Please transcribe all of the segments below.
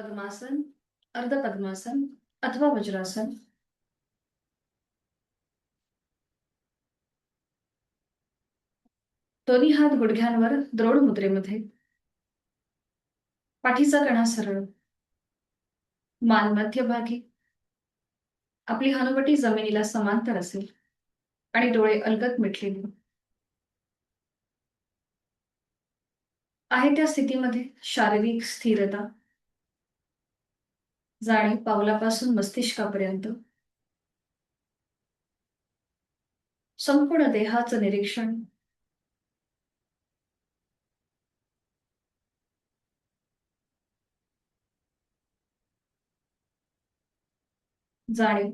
पद्मासन, अर्ध पद्मासन अथवा वज्रासन. दोन्ही हात गुडघ्यांवर द्रोण मुद्रेमध्ये. पाठीचा कणा सरळ, मान मध्यभागी. आपली हनुवटी जमिनीला समांतर असेल आणि डोळे अलगद मिटलेले. आहे त्या स्थितीमध्ये शारीरिक स्थिरता, जाणीव पावलापासून मस्तिष्कापर्यंत. संपूर्ण देहाचं निरीक्षण. जाणीव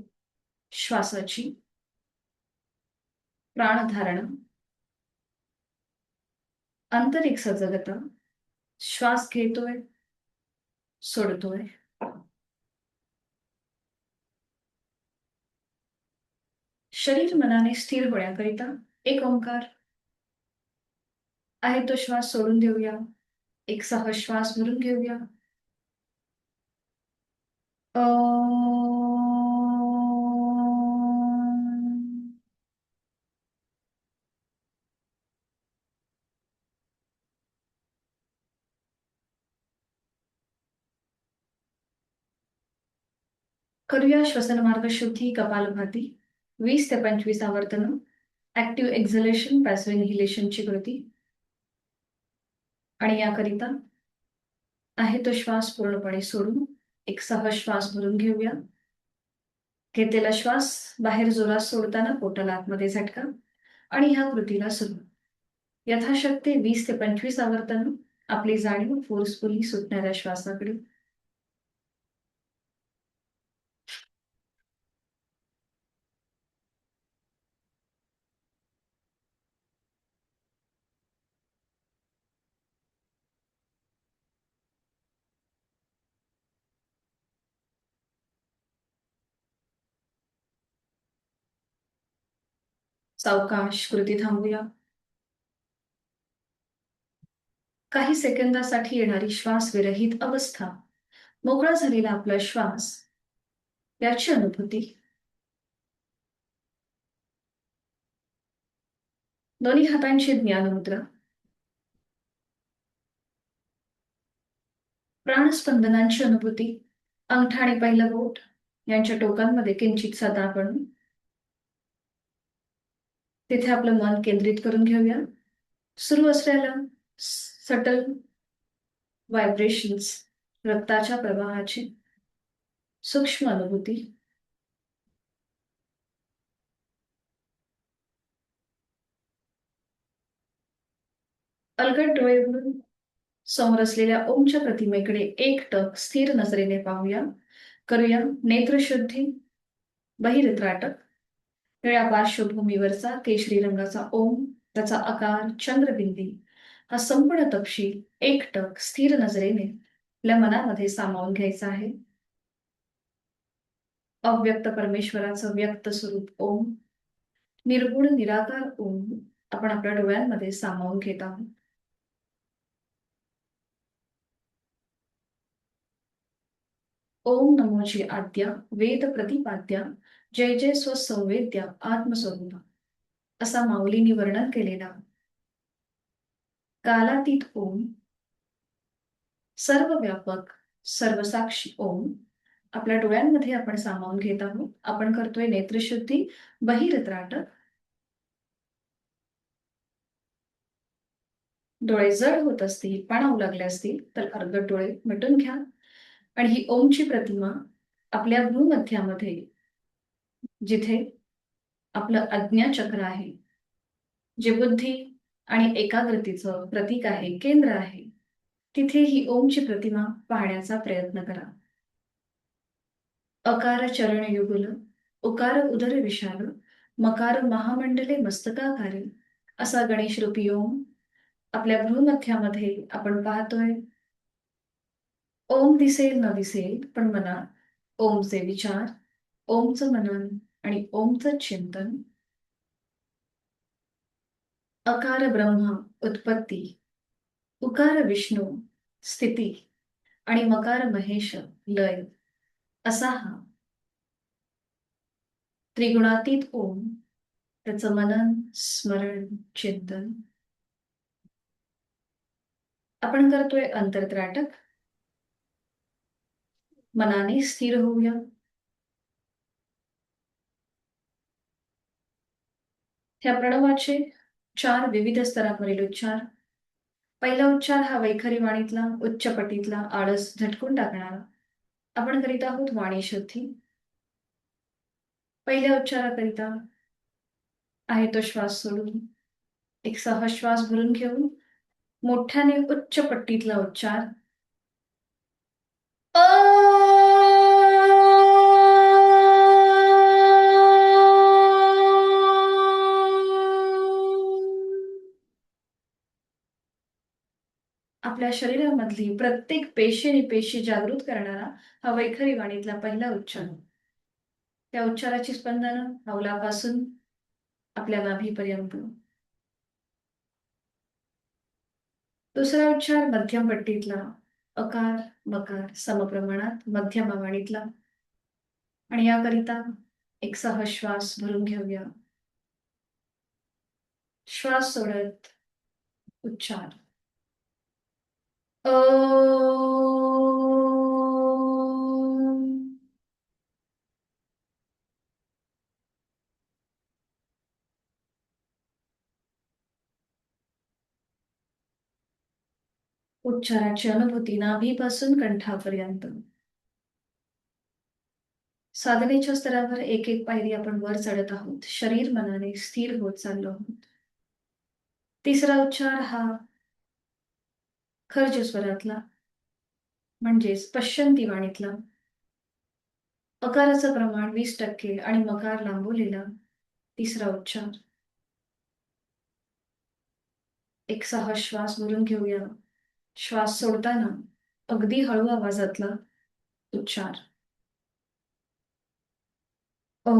श्वासाची, प्राणधारण, आंतरिक सजगता. श्वास घेतोय, सोडतोय. शरीर मनाने स्थिर होण्याकरिता एक ओंकार. आहे तो श्वास सोडून देऊया, एक सहज श्वास भरून घेऊया. करूया श्वसन मार्ग शुद्धी कपालभाती. 20 ते 25 आवर्तन. ऍक्टिव्ह एक्झलेशन, पॅसिव्ह इन्हिलेशनची कृती. आणि याकरिता आहे तो श्वास पूर्णपणे सोडून एक सहज श्वास भरून घेऊया. घेतलेला श्वास बाहेर जोरात सोडताना पोटाला आतमध्ये झटका. आणि ह्या कृतीला सुरू. यथाशक्ती 20 ते 25 आवर्तन. आपली जाणीव फोर्सफुली सुटणाऱ्या श्वासाकडे. सावकाश कृती थांबूया. काही सेकंदासाठी येणारी श्वास विरहित अवस्था, मोकळा झालेला आपला श्वास, याची अनुभूती. दोन्ही हातांची ज्ञानमुद्रा. प्राणस्पंदनांची अनुभूती. अंगठा आणि पहिलं बोट यांच्या टोकांमध्ये किंचितसा दाब आणून तिथे आपलं मन केंद्रित करून घेऊया. सुरू असलेल्या सटल व्हायब्रेशन्स, रक्ताच्या प्रवाहाची सूक्ष्म अनुभूती. अलगद डोळे उघडून समोर असलेल्या ओमच्या प्रतिमेकडे एकटक स्थिर नजरेने पाहूया. करूया नेत्रशुद्धी, बहिरेत्राटक. निळ्या पार्श्वभूमीवरचा केशरी रंगाचा ओम, त्याचा आकार, चंद्रबिंदी, हा संपूर्ण तपशील एकटक स्थिर नजरेने आपल्या मनामध्ये सामावून घ्यायचा आहे. अव्यक्त परमेश्वराचं व्यक्त स्वरूप ओम, निर्गुण निराकार ओम आपण आपल्या डोळ्यांमध्ये सामावून घेत आहोत. ओम नमोची आद्या वेद प्रतिपाद्या, जय जय स्वसंवेद्या आत्मस्वरूपा, असा माऊलींनी वर्णन केलेला कालातीत ओम, सर्वव्यापक सर्वसाक्षी ओम आपल्या डोळ्यांमध्ये आपण सामावून घेत आहोत. आपण करतोय नेत्रशुद्धी, बहिरेत्राटक. डोळे जड होत असतील, पाणावू लागले असतील तर अर्धट डोळे मिटून घ्या. आणि ही ओमची प्रतिमा आपल्या भूमध्यामध्ये, जिथे आपलं आज्ञाचक्र आहे, जे बुद्धी आणि एकाग्रतेचं प्रतीक आहे, केंद्र आहे, तिथे ही ओमची प्रतिमा पाहण्याचा प्रयत्न करा. अकार चरण युगल, उकार उदर विशाल, मकार महामंडले मस्तकाकारे, असा गणेश रूपी ओम आपल्या भ्रूमध्यामध्ये आपण पाहतोय. ओम दिसेल न दिसेल, पण मनात ओमचे विचार, ओमचं मनन आणि ओमचं चिंतन. अकार ब्रह्मा उत्पत्ती, उकार विष्णू स्थिती आणि मकार महेश लय असा हा त्रिगुणातीत ओम, त्याचं मनन, स्मरण, चिंतन आपण करतोय अंतरत्राटक. मनाने स्थिर होऊया. ह्या प्रणवाचे 4 विविध स्तरावरील उच्चार. पहिला उच्चार हा वैखरी वाणीतला, उच्च पटीतला, आळस झटकून टाकणारा. आपण करीत आहोत वाणी शुद्धी. पहिल्या उच्चाराकरिता आहे तो श्वास सोडून एक सहज श्वास भरून घेऊन मोठ्याने उच्च पट्टीतला उच्चार अ. आपल्या शरीरामधली प्रत्येक पेशीने पेशी जागृत करणारा हा वैखरी वाणीतला पहिला उच्चार. त्या उच्चाराची स्पंदनं पावलापासून आपल्या नाभीपर्यंत. दुसरा उच्चार मध्यम पट्टीतला अकार मकार समप्रमाणात मध्यम वाणीतला. आणि याकरिता एक सहज श्वास भरून घेऊया. श्वास सोडत उच्चार अ. उच्चाराची अनुभूती नाभीपासून कंठापर्यंत. साधनेच्या स्तरावर एक एक पायरी आपण वर चढत आहोत. शरीर मनाने स्थिर होत चाललो आहोत. तिसरा उच्चार हा खर्ज स्वरातला म्हणजेच पश्चंती वाणीतला. अकाराचं प्रमाण 20% आणि मकार लांबवलेला तिसरा उच्चार. एक सहज श्वास भरून घेऊया. श्वास सोडताना अगदी हळू आवाजातला उच्चार अ.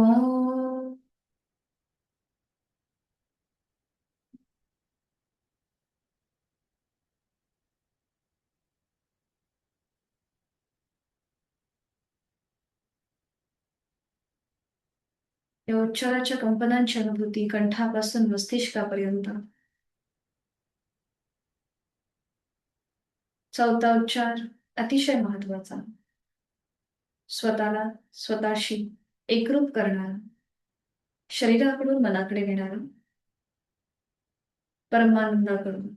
या उच्चाराच्या कंपनांची अनुभूती कंठापासून मस्तिष्कापर्यंत. चौथा उच्चार अतिशय महत्वाचा. स्वतःला स्वतःशी एकरूप करणारा, शरीराकडून मनाकडे नेणारा, परमानंदाकडून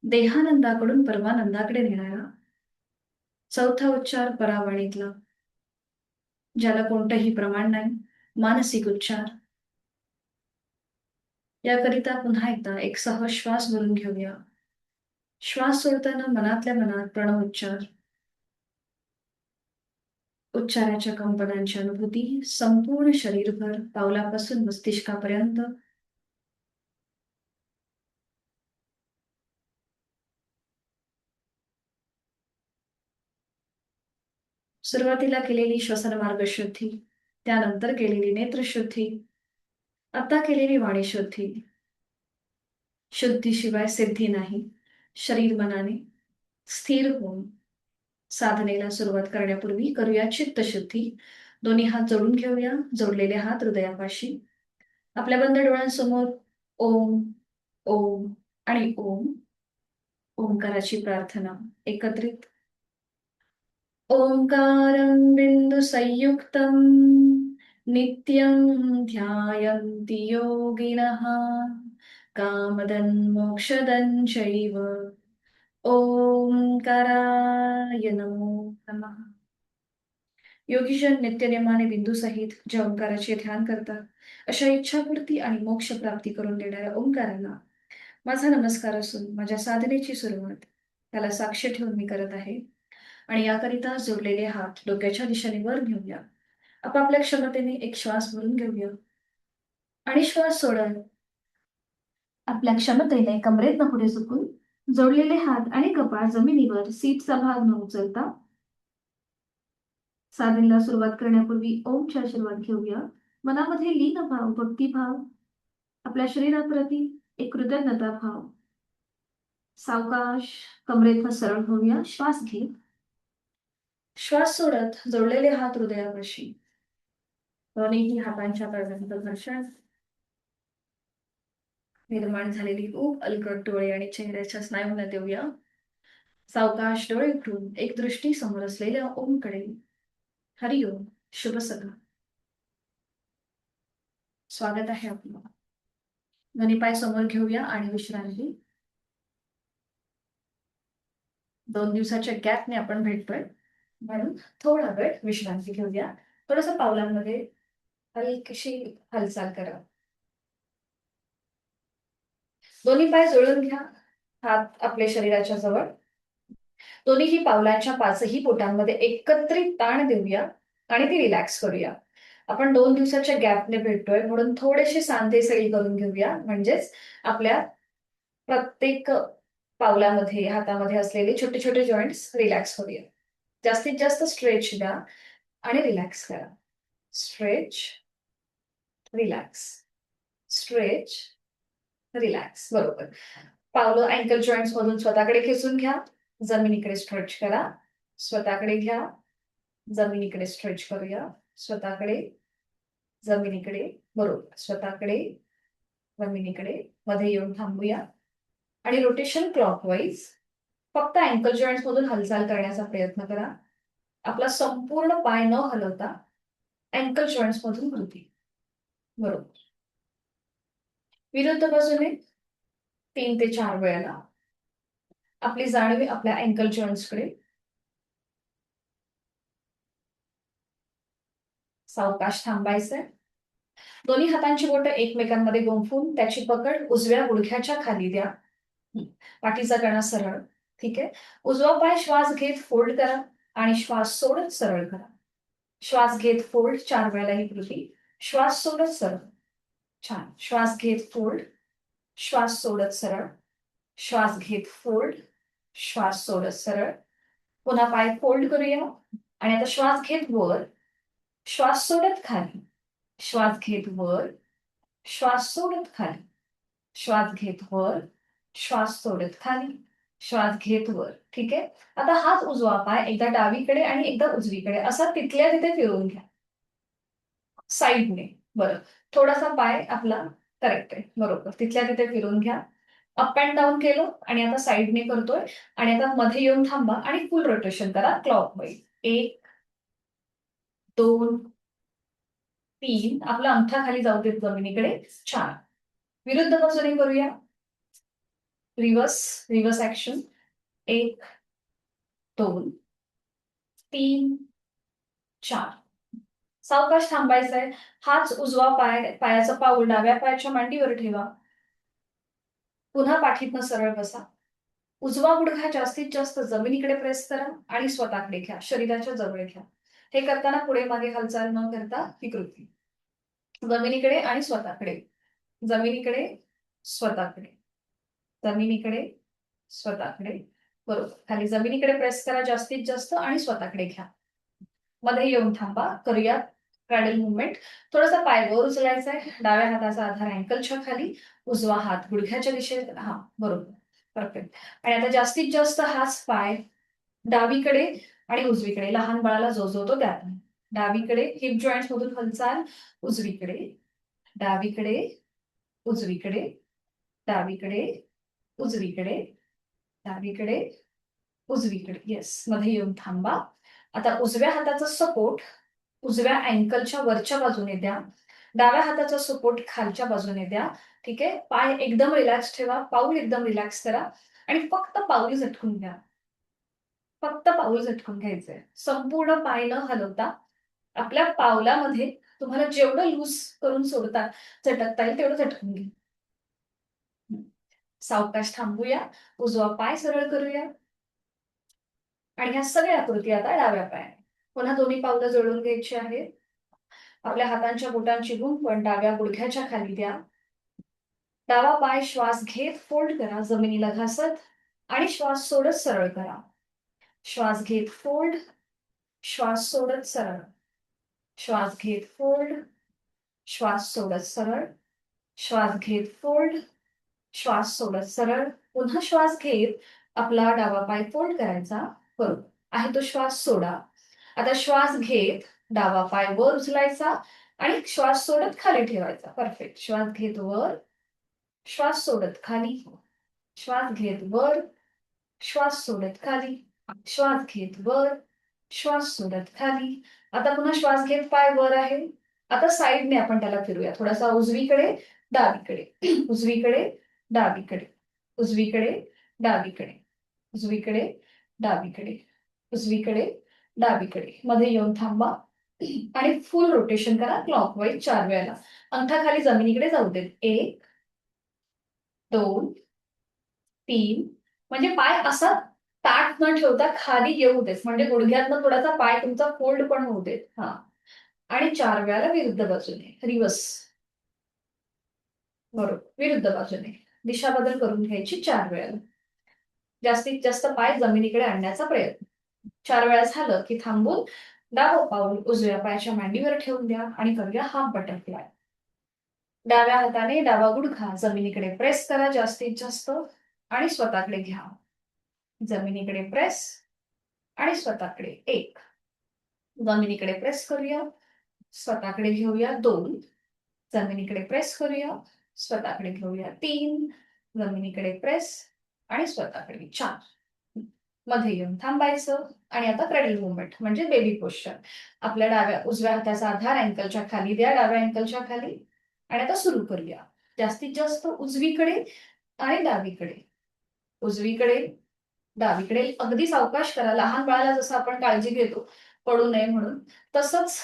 देहानंदाकडून परमानंदाकडे नेणारा चौथा उच्चार परावाणीतला, ज्याला कोणतंही प्रमाण नाही, मानसिक उच्चार. याकरिता पुन्हा एकदा एक सहज श्वास भरून घेऊया. श्वास सोडताना मनातल्या मनात प्रणव उच्चार. उच्चाराच्या कंपनांची अनुभूती संपूर्ण शरीरभर पावलापासून मस्तिष्कापर्यंत. सुरुवातीला केलेली श्वसन मार्ग शुद्धी, त्यानंतर केलेली नेत्रशुद्धी, आता केलेली वाणी शुद्धी. शुद्धीशिवाय सिद्धी नाही. शरीर मनाने स्थिर होऊन साधनेला सुरुवात करण्यापूर्वी करूया चित्तशुद्धी. दोन्ही हात जोडून घेऊया. जोडलेले हात हृदयापाशी. आपल्या बंद डोळ्यांसमोर ओम ओम आणि ओम. ओंकाराची प्रार्थना एकत्रित. ओंकारं बिन्दुसंयुक्तं नित्यं ध्यायन्ति योगिनः कामदं मोक्षदं चैव ओंकाराय नमो नमः. योगीजन नित्यनेमाने बिंदूसहित ज्या ओंकाराचे ध्यान करतात, अशा इच्छापूर्ती आणि मोक्ष प्राप्ती करून देणाऱ्या ओंकाराला माझा नमस्कार असून माझ्या साधनेची सुरुवात त्याला साक्ष ठेवून मी करत आहे. आणि याकरिता जोडलेले हात डोक्याच्या दिशेने वर घेऊया. आपापल्या क्षमतेने एक श्वास भरून घेऊया आणि श्वास सोडत आपल्या क्षमतेने कमरेतनं पुढे झुकून जोडलेले हात आणि कपाळ जमिनीवर सीटचा भाग न उचलता साधनेला सुरुवात करण्यापूर्वी ओमचे आशीर्वाद घेऊया. मनामध्ये लीन भाव, भक्तिभाव, आपल्या शरीराप्रती एक कृतज्ञता भाव. सावकाश कमरेतनं सरळ होऊया. श्वास घे श्वास सोडत जोडलेले हात हृदयापाशी. दोन्हीही हातांच्या तळव्यांचं घर्षण. निर्माण झालेली ऊब अलगद डोळे आणि चेहऱ्याच्या स्नायूंना देऊया. सावकाश डोळे उघडून एक दृष्टी समोर असलेल्या ओमकडे. हरिओम. शुभ सकाळ. स्वागत आहे आपलं. दोन्ही पाय समोर घेऊया आणि विश्रांती. 2 दिवसाच्या गॅपने आपण भेटतोय म्हणून थोडा वेळ विश्रांती घेऊया. थोडस पावलांमध्ये हलकीशी हालचाल करा. दोन्ही पाय जोडून घ्या. हात आपल्या शरीराच्या जवळ. दोन्हीही पावलांच्या पाचही बोटांमध्ये एकत्रित ताण देऊया आणि ती रिलॅक्स करूया. आपण 2 दिवसाच्या गॅपने भेटतोय म्हणून थोडेसे सांधे सैल करून घेऊया. म्हणजेच आपल्या प्रत्येक पावलामध्ये हातामध्ये असलेले छोटे छोटे जॉईंट्स रिलॅक्स करूया. जास्तीत जास्त स्ट्रेच द्या आणि रिलॅक्स करा. Stretch, relax, stretch, relax. बरोबर. पावलं अँकल जॉईंट्स मधून स्वतःकडे खेचून घ्या. जमिनीकडे स्ट्रेच करा. स्वतःकडे घ्या. जमिनीकडे स्ट्रेच करूया. स्वतःकडे, जमिनीकडे. बरोबर. स्वतःकडे, जमिनीकडे. मध्ये येऊन थांबूया आणि रोटेशन क्लॉकवाईज. फक्त अँकल जॉईंट्स मधून हालचाल करण्याचा प्रयत्न करा. आपला संपूर्ण पाय न हलवता अँकल जॉईंट्स मधून कृती. बरोबर. विरुद्ध बाजूने 3 ते 4 वेळेला आपली जाणीव आपल्या अँकल जॉईंट्सकडे. सावकाश थांबायचंय. दोन्ही हातांची बोटं एकमेकांमध्ये गुंफून त्याची पकड उजव्या गुडघ्याच्या खाली द्या. पाठीचा कणा सरळ. ठीक आहे. उजवा पाय श्वास घेत फोल्ड करा आणि श्वास सोडत सरळ करा. श्वास घेत फोल्ड 4 वेळेला ही कृती. श्वास सोडत सरळ. छान. श्वास घेत फोल्ड, श्वास सोडत सरळ. श्वास घेत फोल्ड, श्वास सोडत सरळ. पुन्हा पाय फोल्ड करूया आणि आता श्वास घेत वर, श्वास सोडत खाली. श्वास घेत वर, श्वास सोडत खाली. श्वास घेत वर, श्वास सोडत खाली. श्वास घेत वर. ठीक आहे. आता हाच उजवा पाय एकदा डावीकडे आणि एकदा उजवीकडे असा तिथल्या तिथे फिरवून घ्या. साईडने. बरं. थोडासा पाय आपला करेक्ट आहे. बरोबर. तिथल्या तिथे फिरून घ्या. अप अँड डाऊन केलं आणि आता साईडने करतोय आणि आता मध्ये येऊन थांबा आणि फुल रोटेशन करा क्लॉकवाईज. 1, 2, 3. आपला अंगठा खाली जाऊ देत जमिनीकडे. छान. विरुद्ध बाजूने करूया. Reverse, reverse action. 1, 2, 3, 4. सावकाश थांबायचंय. हाच उजवा पाय, पायाचा पाऊल डाव्या पायाच्या मांडीवर ठेवा. पुन्हा पाठीतनं सरळ बसा. उजवा गुडघा जास्तीत जास्त जमिनीकडे प्रेस करा आणि स्वतःकडे घ्या. शरीराच्या जवळ घ्या. हे करताना पुढे मागे हालचाल न करता ही कृती. जमिनीकडे आणि स्वतःकडे. जमिनीकडे, स्वतःकडे. जमिनीकडे, स्वतःकडे. बरोबर. खाली जमिनीकडे प्रेस करा जास्तीत जास्त आणि स्वतःकडे घ्या. मध्ये येऊन थांबा. करूया क्रॅडल मुवमेंट. थोडासा पाय वर उचलायचा आहे. डाव्या हाताचा आधार अँकलच्या खाली. उजवा हात गुडघ्याच्या दिशेत. हा, बरोबर. परफेक्ट. आणि आता जास्तीत जास्त हाच पाय डावीकडे आणि उजवीकडे. लहान बाळाला जो जो तो द्या. डावीकडे हिप जॉईंट्स मधून हालचाल. उजवीकडे, डावीकडे, उजवीकडे, डावीकडे, उजवीकडे, डावीकडे, उजवीकडे. येस. मध्ये येऊन थांबा. आता उजव्या हाताचा सपोर्ट उजव्या अँकलच्या वरच्या बाजूने द्या. डाव्या हाताचा सपोर्ट खालच्या बाजूने द्या. ठीक आहे. पाय एकदम रिलॅक्स ठेवा. पाऊल एकदम रिलॅक्स करा आणि फक्त पाऊल झटकून घ्या. फक्त पाऊल झटकून घ्यायचंय. संपूर्ण पाय न हलवता आपल्या पावलामध्ये तुम्हाला जेवढं लूज करून सोडता, झटकता येईल तेवढं झटकून घ्या. सावकाश थांबूया. उजवा पाय सरळ करूया आणि ह्या सगळ्या कृती आता डाव्या पायाने. पुन्हा दोन्ही पावलं जोडून घ्यायची आहेत. आपल्या हातांच्या बोटांची गुंफण डाव्या गुडघ्याच्या खाली द्या. डावा पाय श्वास घेत फोल्ड करा जमिनीला घासत आणि श्वास सोडत सरळ करा. श्वास घेत फोल्ड, श्वास सोडत सरळ. श्वास घेत फोल्ड, श्वास सोडत सरळ. श्वास घेत फोल्ड, श्वास सोडत सरळ. पुन्हा श्वास घेत आपला डावा पाय फोल्ड करायचा. बरोबर आहे. तो श्वास सोडा. आता श्वास घेत डावा पाय वर उचलायचा आणि श्वास सोडत खाली ठेवायचा. परफेक्ट. श्वास घेत वर, श्वास सोडत खाली, श्वास घेत वर, श्वास सोडत खाली, श्वास घेत वर, श्वास सोडत खाली. आता पुन्हा श्वास घेत पाय वर आहे. आता साईडने आपण त्याला फिरूया. थोडासा उजवीकडे, डावीकडे, उजवीकडे, डावीकडे, उजवीकडे, डावीकडे, उजवीकडे, डावीकडे, उजवीकडे, डावीकडे. मध्ये येऊन थांबा आणि फुल रोटेशन करा क्लॉकवाईज 4 वेळेला. अंगठा खाली जमिनीकडे जाऊ देत. 1, 2, 3. म्हणजे पाय असा ताठ न ठेवता खाली येऊ देत. म्हणजे गुडघ्यातनं थोडासा पाय तुमचा फोल्ड पण होऊ देत. हा. आणि 4 वेळेला विरुद्ध बाजूने. रिव्हर्स. बरोबर. विरुद्ध बाजूने. दिशा बदल करून घ्यायची 4 वेळेला. जास्तीत जास्त पाय जमिनीकडे आणण्याचा प्रयत्न. 4 वेळा झालं की थांबून डावं पाऊल उजव्या पायाच्या मांडीवर ठेवून द्या आणि करूया हाफ बटरफ्लाय. डाव्या हाताने डावा गुडघा जमिनीकडे प्रेस करा जास्तीत जास्त आणि स्वतःकडे घ्या. जमिनीकडे प्रेस आणि स्वतःकडे. 1. जमिनीकडे प्रेस करूया, स्वतःकडे घेऊया. 2. जमिनीकडे प्रेस करूया, स्वतःकडे घेऊया. 3. जमिनीकडे प्रेस आणि स्वतःकडे. 4. मध्ये येऊन थांबायचं आणि आता क्रॅडल मुवमेंट म्हणजे बेबी पोश्चर. आपल्या उजव्या हाताचा आधार अँकलच्या खाली द्या, डाव्या अँकलच्या खाली. आणि आता सुरू करूया. जास्तीत जास्त उजवीकडे आणि डावीकडे, उजवीकडे, डावीकडे. अगदी सावकाश करा. लहान बाळाला जसं आपण काळजी घेतो पडू नये म्हणून, तसंच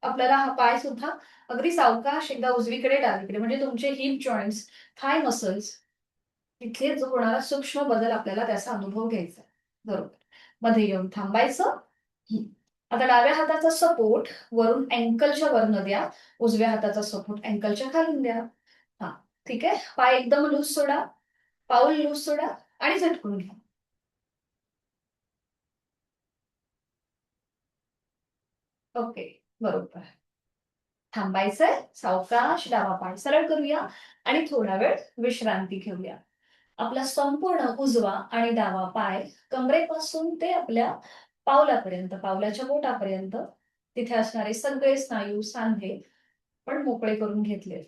आपल्याला हा पाय सुद्धा अगदी सावकाश एकदा उजवीकडे, डावीकडे. म्हणजे तुमचे हिप जॉईंट्स, थाय मसल्स, तिथे जो होणारा सूक्ष्म बदल आपल्याला त्याचा अनुभव घ्यायचा. बरोबर. मध्ये येऊन थांबायचं. आता डाव्या हाताचा सपोर्ट वरून अँकलच्या वरनं द्या, उजव्या हाताचा सपोर्ट अँकलच्या खालून द्या. हा. ठीक आहे. पाय एकदम लूज सोडा, पाऊल लूज सोडा आणि झटकून घ्या. ओके. बरोबर. थांबायचंय. सावकाश डावा पाय सरळ करूया आणि थोडा वेळ विश्रांती घेऊया. आपला संपूर्ण उजवा आणि डावा पाय कमरेपासून ते आपल्या पावलापर्यंत, पावलाच्या बोटापर्यंत तिथे असणारे सगळे स्नायू, सांधे पण मोकळे करून घेतलेत.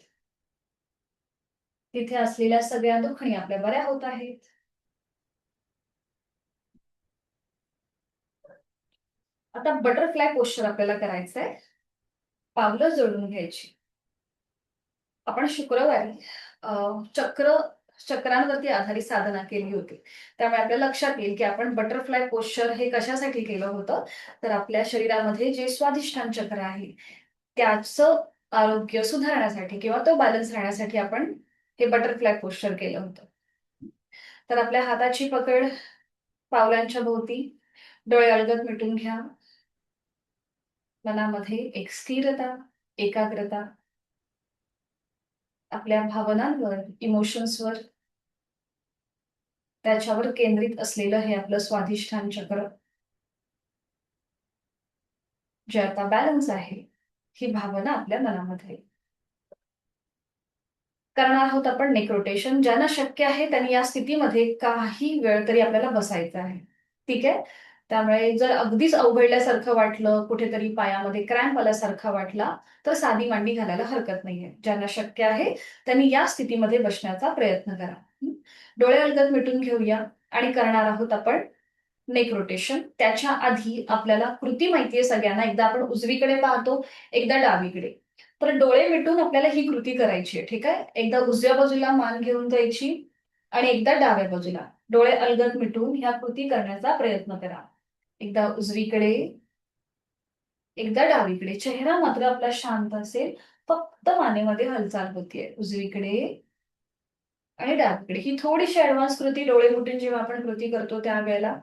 तिथे असलेल्या सगळ्या दुखणी आपल्या बऱ्या होत आहेत. आता बटरफ्लाय पोश्चर आपल्याला करायचंय. पावलं जोडून घ्यायची. आपण शुक्रवारी चक्रांवरती आधारित साधना केली होती. त्यामुळे आपल्या लक्षात येईल की आपण बटरफ्लाय पोश्चर हे कशासाठी केलं होतं. तर आपल्या शरीरामध्ये जे स्वाधिष्ठान चक्र आहे त्याचं आरोग्य सुधारण्यासाठी किंवा तो बॅलन्स राहण्यासाठी आपण हे बटरफ्लाय पोश्चर केलं होतं. तर आपल्या हाताची पकड पावलांच्या भोवती, डोळे अलगद मिटून घ्या. मनामध्ये एक स्थिरता, एकाग्रता, आपल्या भावनांवर, इमोशन्सवर, त्याच्यावर केंद्रित असलेलं हे आपलं स्वाधिष्ठान चक्र जे आता बॅलन्स आहे, ही भावना आपल्या मनामध्ये. करणार आहोत आपण नेक रोटेशन. ज्यांना शक्य आहे त्यांनी या स्थितीमध्ये काही वेळ तरी आपल्याला बसायचं आहे. ठीक आहे. त्यामुळे जर अगदीच अवघडल्यासारखं वाटलं, कुठेतरी पायामध्ये क्रॅम्प आल्यासारखा वाटला, तर साधी मांडी घालायला हरकत नाहीये. ज्यांना शक्य आहे त्यांनी या स्थितीमध्ये बसण्याचा प्रयत्न करा. डोळे अलगद मिटून घेऊया आणि करणार आहोत आपण नेक रोटेशन. त्याच्या आधी आपल्याला कृती माहितीये सगळ्यांना. एकदा आपण उजवीकडे पाहतो, एकदा डावीकडे. तर डोळे मिटून आपल्याला ही कृती करायची आहे. ठीक आहे. एकदा उजव्या बाजूला मान घेऊन जायची आणि एकदा डाव्या बाजूला. डोळे अलगद मिटून ह्या कृती करण्याचा प्रयत्न करा. एकदा उजवीकडे, एकदा डावीकडे. चेहरा मात्र आपला शांत असेल. फक्त मानेमध्ये हालचाल होतीये. उजवीकडे आणि डावीकडे. ही थोडीशी ऍडव्हान्स कृती डोळे मिटून जेव्हा आपण कृती करतो त्यावेळेला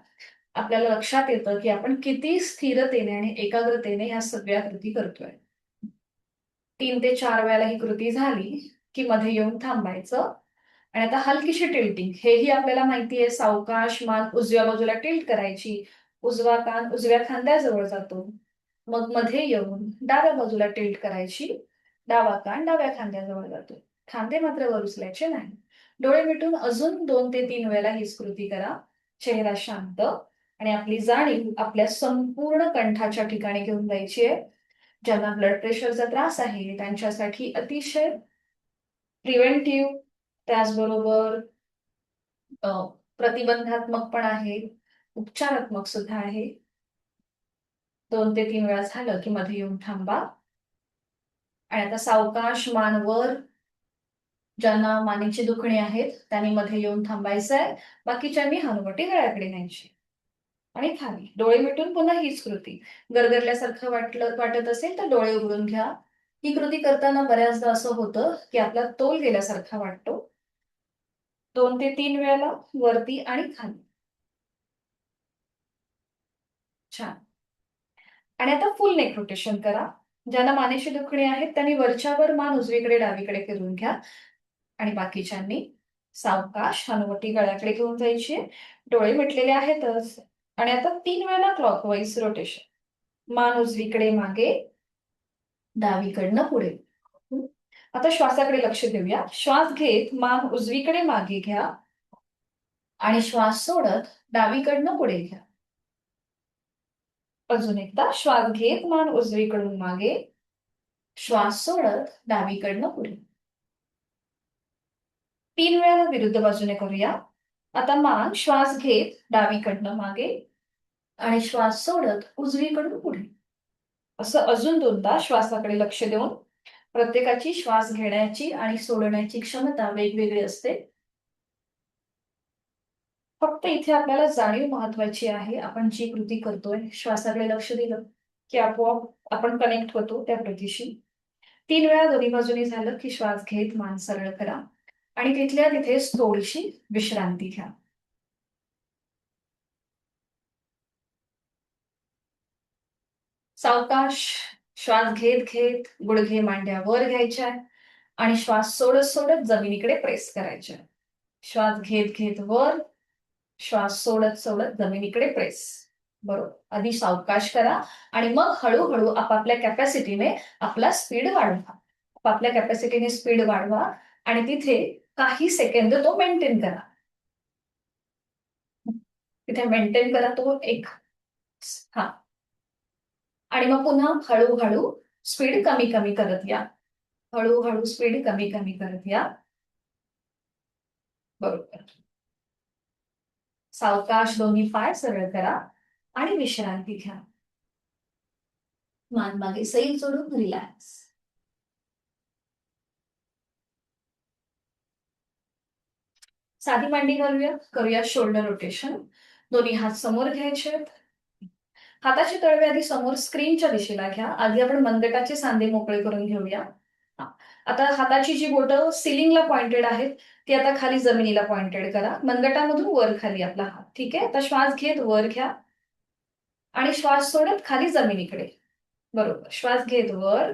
आपल्याला लक्षात येतं की आपण किती स्थिरतेने आणि एकाग्रतेने ह्या सगळ्या कृती करतोय. 3 ते 4 वेळेला ही कृती झाली की मध्ये येऊन थांबायचं. आणि आता हलकीशी टिल्टिंग. हेही आपल्याला माहितीये. सावकाश मान उजव्या बाजूला टिल्ट करायची. उजवा कान उजव्या खांद्याजवळ जातो. मग मध्ये येऊन डाव्या बाजूला टिल्ट करायची. डावा कान डाव्या खांद्याजवळ जातो. खांदे मात्र वर उचलायचे नाही. डोळे मिटून अजून 2 ते 3 वेळेला हीच कृती करा. चेहरा शांत. आणि आपली जाणीव आपल्या संपूर्ण कंठाच्या ठिकाणी घेऊन जायची आहे. ज्यांना ब्लड प्रेशरचा त्रास आहे त्यांच्यासाठी अतिशय प्रिव्हेंटिव्ह, त्याचबरोबर प्रतिबंधात्मक पण आहे, उपचारात्मक सुद्धा आहे. 2 ते 3 वेळा झालं की मध्ये येऊन थांबा. आणि आता सावकाश मान वर. ज्यांना मानेची दुखणी आहेत त्यांनी मध्ये येऊन थांबायचं आहे. बाकीच्यांनी हनुवटी गळ्याकडे न्यायची आणि खाली. डोळे मिटून पुन्हा हीच कृती. गरगरल्यासारखं वाटत असेल तर डोळे उघडून घ्या. ही कृती करताना बऱ्याचदा असं होतं की आपला तोल गेल्यासारखा वाटतो. 2 ते 3 वेळेला वरती आणि खाली. छान. आणि आता फुल नेक रोटेशन करा. ज्यांना मानेची दुखणी आहेत त्यांनी वरच्यावर मान उजवीकडे डावीकडे फिरून घ्या आणि बाकीच्यांनी सावकाश हनुवटी गळ्याकडे घेऊन जायची. डोळे मिटलेले आहेतच. आणि आता 3 वेळेला क्लॉकवाईज रोटेशन. मान उजवीकडे मागे, डावीकडनं पुढे. आता श्वासाकडे लक्ष देऊया. श्वास घेत मान उजवीकडे मागे घ्या आणि श्वास सोडत डावीकडनं पुढे घ्या. अजून एकदा श्वास घेत मान उजवीकडून मागे, श्वास सोडत डावीकडनं पुढे. 3 वेळेला विरुद्ध बाजूने करूया. आता मान श्वास घेत डावीकडनं मागे आणि श्वास सोडत उजवीकडून पुढे. असं अजून 2दा श्वासाकडे लक्ष देऊन. प्रत्येकाची श्वास घेण्याची आणि सोडण्याची क्षमता वेगवेगळी असते. फक्त इथे आपल्याला जाणीव महत्वाची आहे. आपण जी कृती करतोय श्वासाकडे लक्ष दिलं की आपोआप आपण कनेक्ट होतो त्या कृतीशी. 3 वेळा दोन्ही बाजूनी झालं की श्वास घेत मान सरळ करा आणि तिथल्या तिथेच थोडीशी विश्रांती घ्या. सावकाश श्वास घेत घेत गुडघे मांड्या वर घ्यायच्या आणि श्वास सोडत सोडत जमिनीकडे प्रेस करायच्या. श्वास घेत घेत वर, श्वास सोडत सोडत जमिनीकडे प्रेस. बरोबर. आधी सावकाश करा आणि मग हळूहळू आपापल्या कॅपॅसिटीने आपला स्पीड वाढवा. आपापल्या कॅपॅसिटीने स्पीड वाढवा आणि तिथे काही सेकंद तो मेंटेन करा. तिथे मेंटेन करा तो एक. हा. आणि मग पुन्हा हळूहळू स्पीड कमी कमी करत या. हळूहळू स्पीड कमी कमी करत या. बरोबर. सावकाश दोन्ही पाय सरळ करा आणि विश्रांती घ्या. मान मागे सैल सोडून रिलॅक्स. साधी मांडी घालूया. करूया शोल्डर रोटेशन. दोन्ही हात समोर घ्यायचे. हाताचे तळवे आधी समोर स्क्रीनच्या दिशेला घ्या. आधी आपण मनगटाचे सांधे मोकळे करून घेऊया. आता हाताची जी बोटं सिलिंगला पॉइंटेड आहेत ती आता खाली जमिनीला पॉइंटेड करा. मनगटामधून वर खाली आपला हात. ठीक आहे. आता श्वास घेत वर घ्या आणि श्वास सोडत खाली जमिनीकडे. बरोबर. श्वास घेत वर,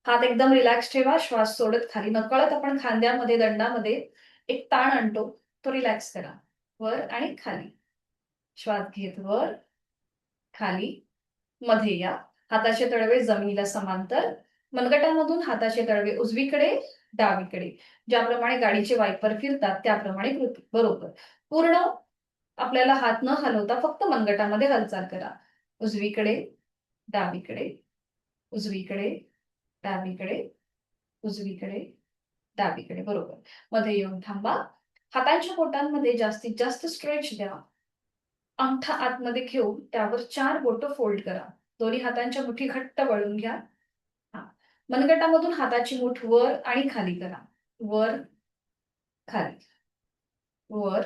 हात एकदम रिलॅक्स ठेवा. श्वास सोडत खाली. नकळत आपण खांद्यामध्ये दंडामध्ये एक ताण आणतो, तो रिलॅक्स करा. वर आणि खाली. श्वास घेत वर, खाली, मध्ये या. हाताचे तळवे जमिनीला समांतर. मनगटामधून हाताचे तळवे उजवीकडे, डावीकडे. ज्याप्रमाणे गाडीचे वायपर फिरतात त्याप्रमाणे कृती. बरोबर. पूर्ण आपल्याला हात न हलवता फक्त मनगटामध्ये हालचाल करा. उजवीकडे, डावीकडे, उजवीकडे, डावीकडे, उजवीकडे, डावीकडे. बरोबर. मध्ये येऊन थांबा. हातांच्या बोटांमध्ये जास्तीत जास्त स्ट्रेच द्या. अंगठा आतमध्ये घेऊन त्यावर 4 बोटं फोल्ड करा. दोन्ही हातांच्या मुठी घट्ट वळून घ्या. हा. मनगटामधून हाताची मुठ वर आणि खाली करा. वर, खाली, वर,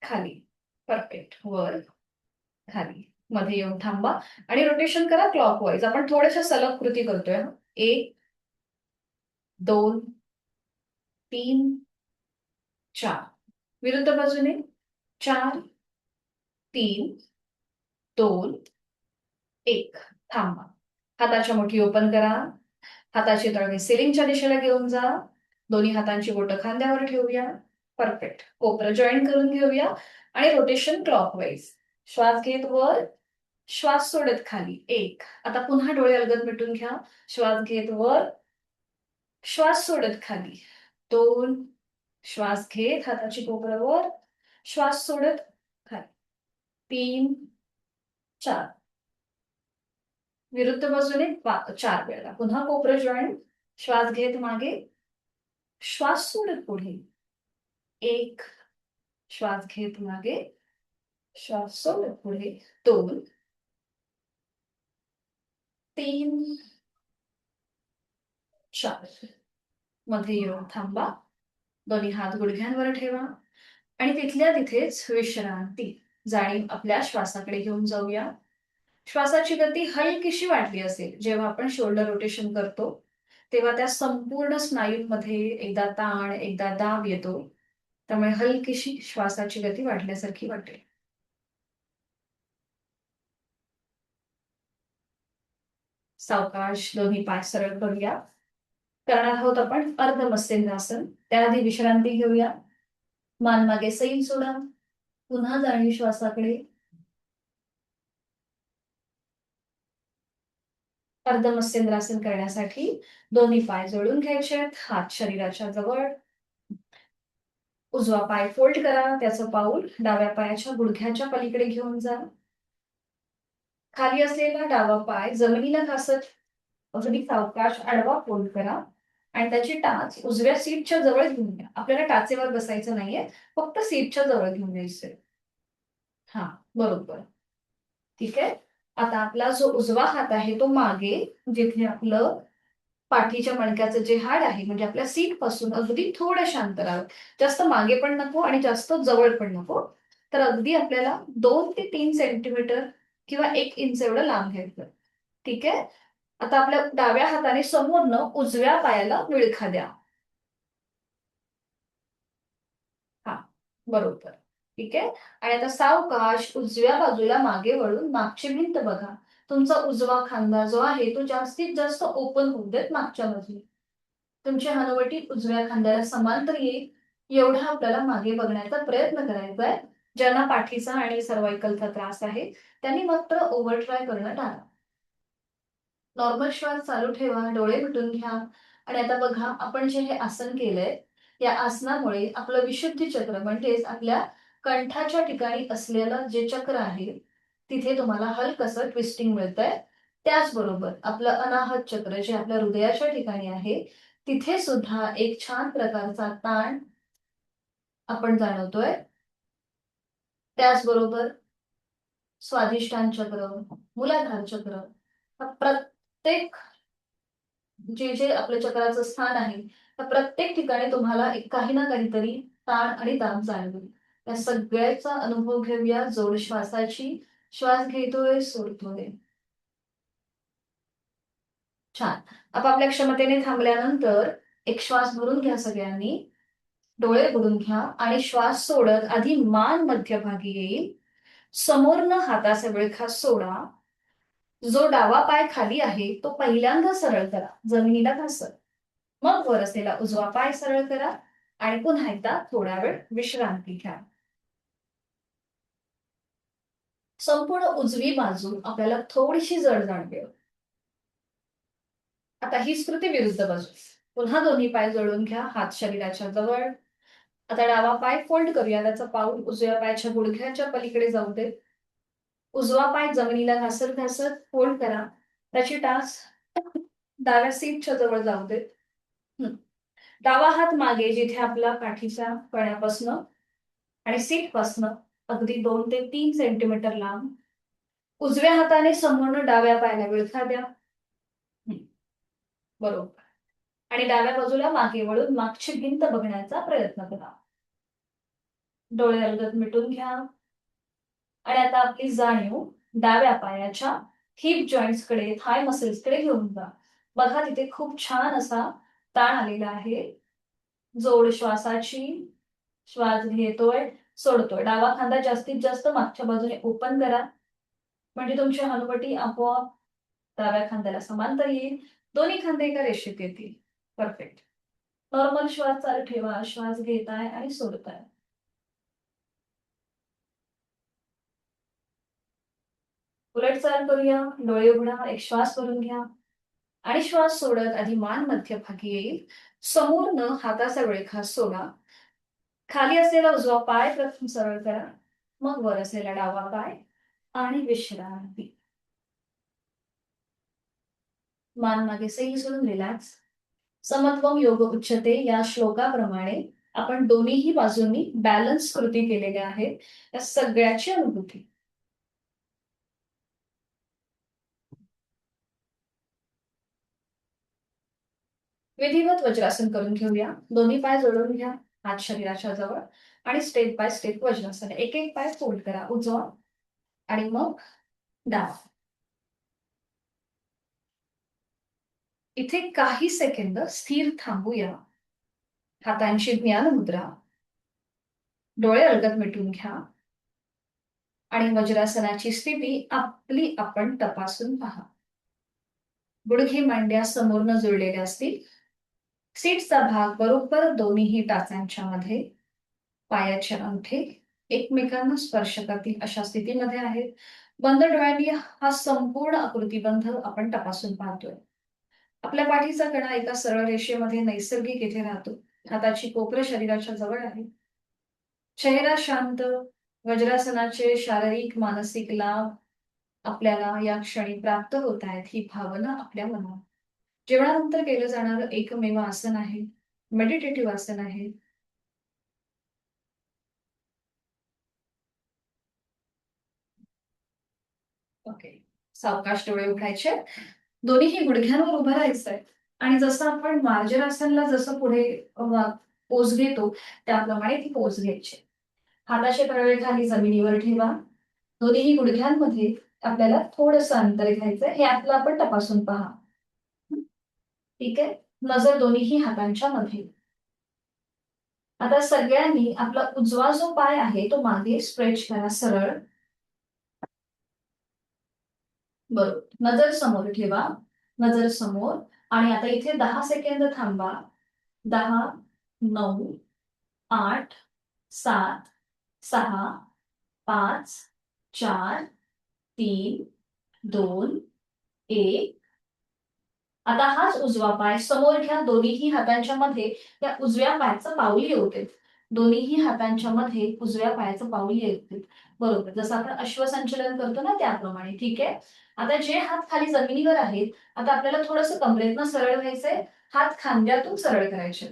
खाली. परफेक्ट. वर, खाली. मध्ये येऊन थांबा आणि रोटेशन करा क्लॉकवाईज. आपण थोड्याशा सलग कृती करतोय. 1, 2, 3, 4. विरुद्ध बाजूने 4, 3, 2, 1. थांबा. हाताच्या मुठी ओपन करा. हाताची तळवे सिलिंगच्या दिशेला घेऊन जा. दोन्ही हातांची बोटं खांद्यावर ठेवूया. परफेक्ट. कोपरं जॉईन करून घेऊया आणि रोटेशन क्लॉकवाईज. श्वास घेत वर, श्वास सोडत खाली. 1. आता पुन्हा डोळे अलगद मिटून घ्या. श्वास घेत वर, श्वास सोडत खाली. 2. श्वास घेत हाताची कोपरं वर, श्वास सोडत खाली. 3, 4. विरुद्ध बाजूने 4 वेळा. पुन्हा कोपरं जॉईंट. श्वास घेत मागे, श्वास सोडत पुढे. 1, श्वास घेत मागे, श्वास सोडत पुढे. 2, 3, 4. मध्ये येऊन थांबा. दोन्ही हात गुडघ्यांवर ठेवा आणि तिथल्या तिथेच विश्रांती. जाणीव आपल्या श्वासाकडे घेऊन जाऊया. श्वासाची गती हलकीशी वाढली असेल जेव्हा आपण शोल्डर रोटेशन करतो, तेव्हा त्या संपूर्ण स्नायूंमध्ये एकदा ताण, एकदा दाब येतो. त्यामुळे हलकीशी श्वासाची गती वाढल्यासारखी वाटेल. सावकाश दोन्ही पाय सरळ करूया. करणार आहोत आपण अर्ध मत्स्येंद्रासन. त्याआधी विश्रांती घेऊया. मान मागे सैल सोडा. पुन्हा जाणीव श्वासाकडे. अर्ध मत्स्येंद्रासन करण्यासाठी दोन्ही पाय जोडून घ्यायचे आहेत. हात शरीराच्या जवळ. उजवा पाय फोल्ड करा. त्याचं पाऊल डाव्या पायाच्या गुडघ्याच्या पलीकडे घेऊन जा. खाली असलेला डावा पाय जमिनीला घासत अगदी सावकाश आडवा फोल्ड करा आणि त्याची टाच उजव्या सीटच्या जवळ घेऊन घ्या. आपल्याला टाचेवर बसायचं नाहीये, फक्त सीटच्या जवळ घेऊन घ्यायचंय. हा, बरोबर. ठीक आहे. आता आपला जो उजवा हात आहे तो मागे, जिथे आपलं पाठीच्या मणक्याचं जे हाड आहे, म्हणजे आपल्या सीट पासून अगदी थोड्याशा अंतरावर. जास्त मागे पण नको आणि जास्त जवळ पण नको. तर अगदी आपल्याला 2 ते 3 सेंटीमीटर किंवा 1 इंच एवढं लांब घ्यायचं. ठीक आहे. आता आपल्या डाव्या हाताने समोरनं उजव्या पायाला विळखा द्या. हा, बरोबर. ठीक आहे. आणि आता सावकाश उजव्या बाजूला मागे वळून मागची भिंत बघा. तुमचा उजवा खांदा जो आहे तो जास्तीत जास्त ओपन होऊ देत मागच्या बाजूला. तुमची हनुवटी उजव्या खांद्याला समांतर येईल एवढा आपल्याला मागे बघण्याचा प्रयत्न करायचा आहे. ज्यांना पाठीचा आणि सर्वायकलचा त्रास आहे त्यांनी मात्र ओव्हर ट्राय करणं टाळा. नॉर्मल श्वास चालू ठेवा. डोळे मिटून घ्या. आणि आता बघा, आपण जे हे आसन केलंय, या आसनामुळे आपलं विशुद्धी चक्र म्हणजेच आपल्या कंठाच्या ठिकाणी असलेलं जे चक्र आहे तिथे तुम्हाला हलकसं ट्विस्टिंग मिळतंय. त्याचबरोबर आपलं अनाहत चक्र जे आपल्या हृदयाच्या ठिकाणी आहे तिथे सुद्धा एक छान प्रकारचा ताण आपण जाणवतोय. त्याचबरोबर स्वाधिष्ठान चक्र, मूलाधार चक्र, प्रत्येक जे जे आपल्या चक्राचं स्थान आहे त्या प्रत्येक ठिकाणी तुम्हाला एक काही ना काहीतरी ताण आणि दाब जाणवेल. त्या सगळ्याचा अनुभव घेऊया जोड श्वासाची. श्वास घेतोय, सोडतोय. छान. आपापल्या क्षमतेने थांबल्यानंतर एक श्वास भरून घ्या सगळ्यांनी. डोळे उघडून घ्या आणि श्वास सोडत आधी मान मध्यभागी येईल. समोरनं हाताचा विळखा सोडा. जो डावा पाय खाली आहे तो पहिल्यांदा सरळ करा, जमिनीला घासत. मग वर असलेला उजवा पाय सरळ करा आणि पुन्हा एकदा थोडा वेळ विश्रांती घ्या. संपूर्ण उजवी बाजू आपल्याला थोडीशी जड जाणवेल. आता ही स्थिती विरुद्ध बाजू. पुन्हा दोन्ही पाय जोडून घ्या. हात शरीराच्या जवळ. आता डावा पाय फोल्ड करूया. त्याचा पाऊल उजव्या पायाच्या गुडघ्याच्या पलीकडे जाऊ दे. उजवा पाय जमिनीला घासत घासत फोल्ड करा. त्याची टाच डाव्या सीटच्या जवळ जाऊ दे. डावा हात मागे, जिथे आपला पाठीच्या कण्यापासनं आणि सीट पासनं अगदी 2 ते 3 सेंटीमीटर लांब. उजव्या हाताने समोरनं डाव्या पायाला विळखा द्या. बरोबर. आणि डाव्या बाजूला मागे वळून मागची भिंत बघण्याचा प्रयत्न करा. डोळे अलगद मिटून घ्या. आणि आता आपली जाणीव डाव्या पायाच्या हिप जॉईंट्स कडे, थाय मसल्स कडे घेऊन जा. बघा तिथे खूप छान असा ताण आलेला आहे. जोड श्वासाची. श्वास घेतोय, सोडतोय. डावा खांदा जास्तीत जास्त मागच्या बाजूने ओपन करा. म्हणजे तुमची हनुवटी आपोआप डाव्या खांद्याला समांतर येईल. दोन्ही खांदे एका रेषेत येतील. परफेक्ट. नॉर्मल श्वास चालू ठेवा. श्वास घेताय आणि सोडताय. उलट चाल करूया. डोळे उघडा. एक श्वास भरून घ्या आणि श्वास सोडत आधी मान मध्यभागी येईल. समोरनं हाताचा विळखा सोडा. खाली असलेला उजवा पाय प्रथम सरळ करा. मग वर असलेला डावा पाय आणि विश्रांती. मान मागे सैल सोडून रिलॅक्स. समत्वम योग उच्चते या श्लोकाप्रमाणे आपण दोन्हीही बाजूंनी बॅलन्स कृती केलेल्या आहेत. या सगळ्याची अनुभूती. विधिवत वज्रासन करून घेऊया. दोन्ही पाय जोडून घ्या, हात शरीराच्या जवळ, आणि स्टेप बाय स्टेप वज्रासन. एक एक पाय फोल्ड करा. उजवा आणि मग डावा. इथे काही सेकंद स्थिर थांबूया. हातांची ज्ञान मुद्रा. डोळे अलगद मिटून घ्या आणि वज्रासनाची स्थिती आपली आपण तपासून पहा. गुडघे मांड्या समोर न जुळलेल्या असतील. सीटचा भाग बरोबर दोन्हीही टाचांच्या मध्ये. पायाचे अंगठे एकमेकांना स्पर्श करतील अशा स्थितीमध्ये आहेत. बंद डोळ्यांनी हा संपूर्ण आकृतीबंध आपण तपासून पाहतोय. आपल्या पाठीचा कणा एका सरळ रेषेमध्ये नैसर्गिक इथे राहतो. हाताची कोपरं शरीराच्या जवळ आहे. चेहरा शांत. वज्रासनाचे शारीरिक मानसिक लाभ आपल्याला या क्षणी प्राप्त होत आहेत ही भावना आपल्या मनात. जेवणानंतर केलं जाणारं एकमेव आसन आहे. मेडिटेटिव्ह आसन आहे. ओके. सावकाश डोळे उघडायचे. दोन्हीही गुडघ्यांवर उभं राहायचंय आणि जसं आपण मार्जरासनला जसं पुढे पोज घेतो त्याप्रमाणे ती पोज घ्यायची. हाताचे तळवे खाली जमिनीवर ठेवा. दोन्हीही गुडघ्यांमध्ये आपल्याला थोडंसं अंतर घ्यायचंय. हे आपलं आपण तपासून पहा. ठीक आहे. नजर दोन्हीही हातांच्या मध्ये. आता सगळ्यांनी आपला उजवा जो पाय आहे तो मागे स्ट्रेच करा सरळ. बरोबर. नजर समोर ठेवा. नजर समोर. आणि आता इथे 10 सेकंद थांबा. 10, 9, 8, 7, 6, 5, 4, 3, 2, 1. आता हाच उजवा पाय समोर घ्या. दोन्हीही हातांच्या मध्ये त्या उजव्या पायाचं पाऊल येऊ देत. दोन्हीही हातांच्या मध्ये उजव्या पायाचं पाऊल येऊ देत. बरोबर. जसं आपण अश्वसंचलन करतो ना त्याप्रमाणे. ठीक आहे. आता जे हात खाली जमिनीवर आहेत, आता आपल्याला थोडंसं कमरेतनं सरळ व्हायचंय. हात खांद्यातून सरळ करायचे.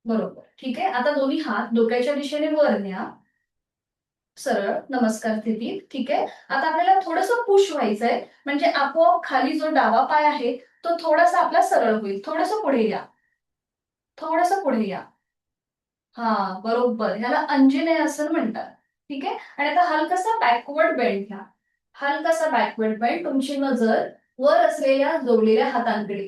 बरोबर. ठीक आहे. आता दोन्ही हात डोक्याच्या दिशेने वर न्या. सरळ नमस्कार स्थितीत. ठीक आहे. आता आपल्याला थोडंसं पुश व्हायचंय. म्हणजे आपोआप खाली जो डावा पाय आहे तो थोडासा आपला सरळ होईल. थोडंसं पुढे या. थोडंसं पुढे या. हा, बरोबर. ह्याला अंजनेय आसन म्हणतात. ठीक आहे. आणि आता हलकासा बॅकवर्ड बेंड घ्या. हलकासा बॅकवर्ड बेंड. तुमची नजर वर असलेल्या जोडलेल्या हातांकडे.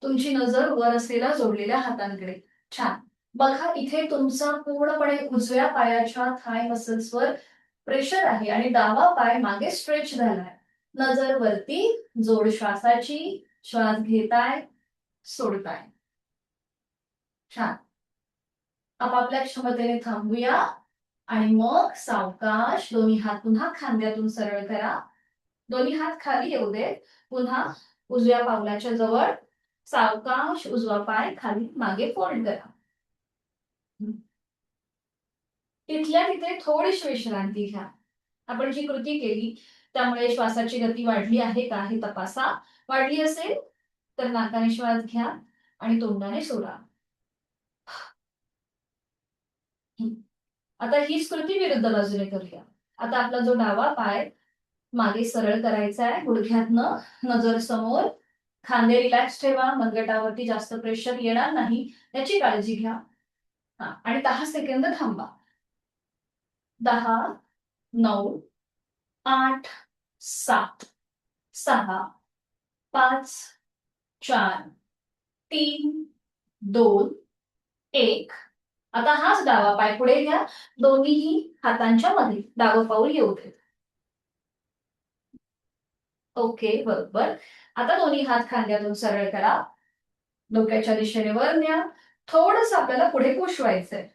तुमची नजर वर असलेल्या जोडलेल्या हातांकडे. छान. बघा इथे तुमचा पूर्णपणे उजव्या पायाच्या थाय मसल्सवर प्रेशर आहे आणि डावा पाय मागे स्ट्रेच झालाय. नजर वरती. जोड श्वासाची. श्वास घेताय, सोडताय. छान. आपापल्या क्षमतेने थांबूया आणि मग सावकाश दोन्ही हात पुन्हा खांद्यातून सरळ करा. दोन्ही हात खाली येऊ देत. पुन्हा उजव्या पावलाच्या जवळ. सावकाश उजवा पाय खाली मागे फोल्ड करा. तिथल्या तिथे थोडीशी विश्रांती घ्या. आपण जी कृती केली त्यामुळे श्वासाची गती वाढली आहे का हे तपासा. वाढली असेल तर नाकाने श्वास घ्या आणि तोंडाने सोडा. आता हीच कृती विरुद्ध बाजूने करूया. आता आपला जो डावा पाय मागे सरळ करायचा आहे. गुडघ्यातनं नजर समोर. खांदे रिलॅक्स ठेवा. मनगटावरती जास्त प्रेशर येणार नाही याची काळजी घ्या. आणि 10 सेकंद थांबा. 10, 9, 8, 7, 6, 5, 4, 3, 2, 1. आता हाच डावा पाय पुढे घ्या. दोन्हीही हातांच्या मध्ये डावं पाऊल येऊ देत. ओके. बरोबर. आता दोन्ही हात खांद्यातून सरळ करा. डोक्याच्या दिशेने वर न्या. थोडंसं आपल्याला पुढे पुश व्हायचंय.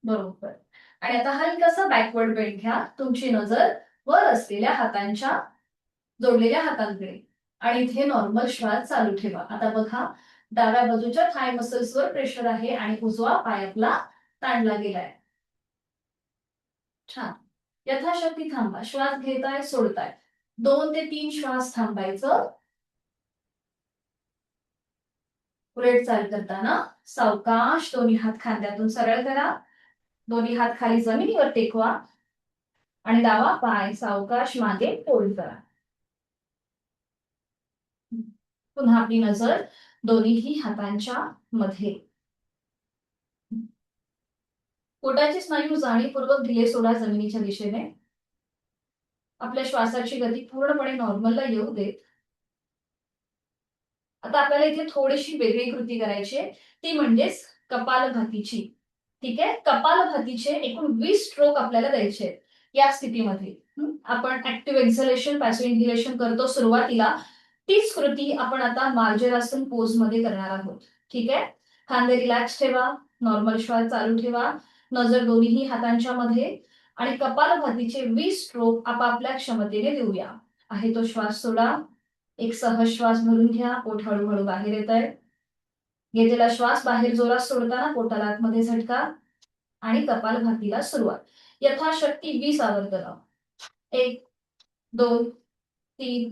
बरोबर. आणि आता हलकासा बॅकवर्ड बेंड घ्या. तुमची नजर वर असलेल्या हातांच्या जोडलेल्या हातांकडे. आणि इथे नॉर्मल श्वास चालू ठेवा. आता बघा डाव्या बाजूच्या थाय मसल्सवर प्रेशर आहे आणि उजवा पाय आपला ताणला गेलाय. छान. यथाशक्ती थांबा. श्वास घेताय, सोडताय. 2 ते 3 श्वास थांबायचं. उलट चाल करताना सावकाश दोन्ही हात खांद्यातून सरळ करा. दोन्ही हात खाली जमिनीवर टेकवा आणि डावा पाय सावकाश मागे फोल्ड करा. पुन्हा आपली नजर दोन्हीही हातांच्या मध्ये. पोटाचे स्नायू जाणीवपूर्वक ढिले सोडा जमिनीच्या दिशेने. आपल्या श्वासाची गती पूर्णपणे नॉर्मलला येऊ देत. आता आपल्याला इथे थोडीशी वेगळी कृती करायची आहे, ती म्हणजेच कपालभातीची. ठीक आहे. कपालभातीचे एकूण 20 स्ट्रोक आपल्याला द्यायचे आहेत या स्थितीमध्ये. आपण ऍक्टिव्ह एक्झलेशन पॅसिव्ह इन्हेलेशन करतो सुरुवातीला. तीच कृती आपण आता मार्जरासन पोज मध्ये करणार आहोत. ठीक आहे. खांदे रिलॅक्स ठेवा. नॉर्मल श्वास चालू ठेवा. नजर दोन्ही हातांच्या मध्ये आणि कपालभातीचे 20 स्ट्रोक आपापल्या क्षमतेने देऊया. आहे तो श्वास सोडा. एक सहज श्वास भरून घ्या. पोट हळूहळू बाहेर येत आहे. घेतलेला श्वास बाहेर जोरात सोडताना पोटाला आतमध्ये झटका आणि कपालभातीला सुरुवात. यथाशक्ती 20 आवर्तन. 1 2 3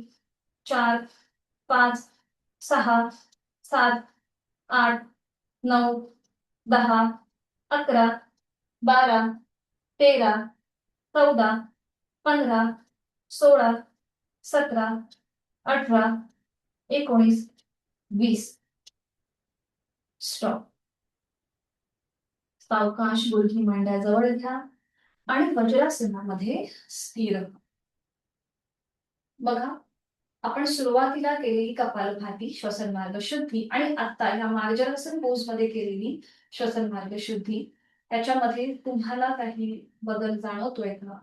4 5 6 7 8 9 10 11 12 13 14 15 16 17 18 19 20. स्टॉप. सावकाश गुडघे मांड्याजवळ घ्या आणि वज्रासनामध्ये स्थिर. बघा, आपण सुरुवातीला केलेली कपालभाती श्वसन मार्ग शुद्धी आणि आता या मार्जरासन पोज मध्ये केलेली श्वसन मार्ग शुद्धी, त्याच्यामध्ये तुम्हाला काही बदल जाणवतोय का?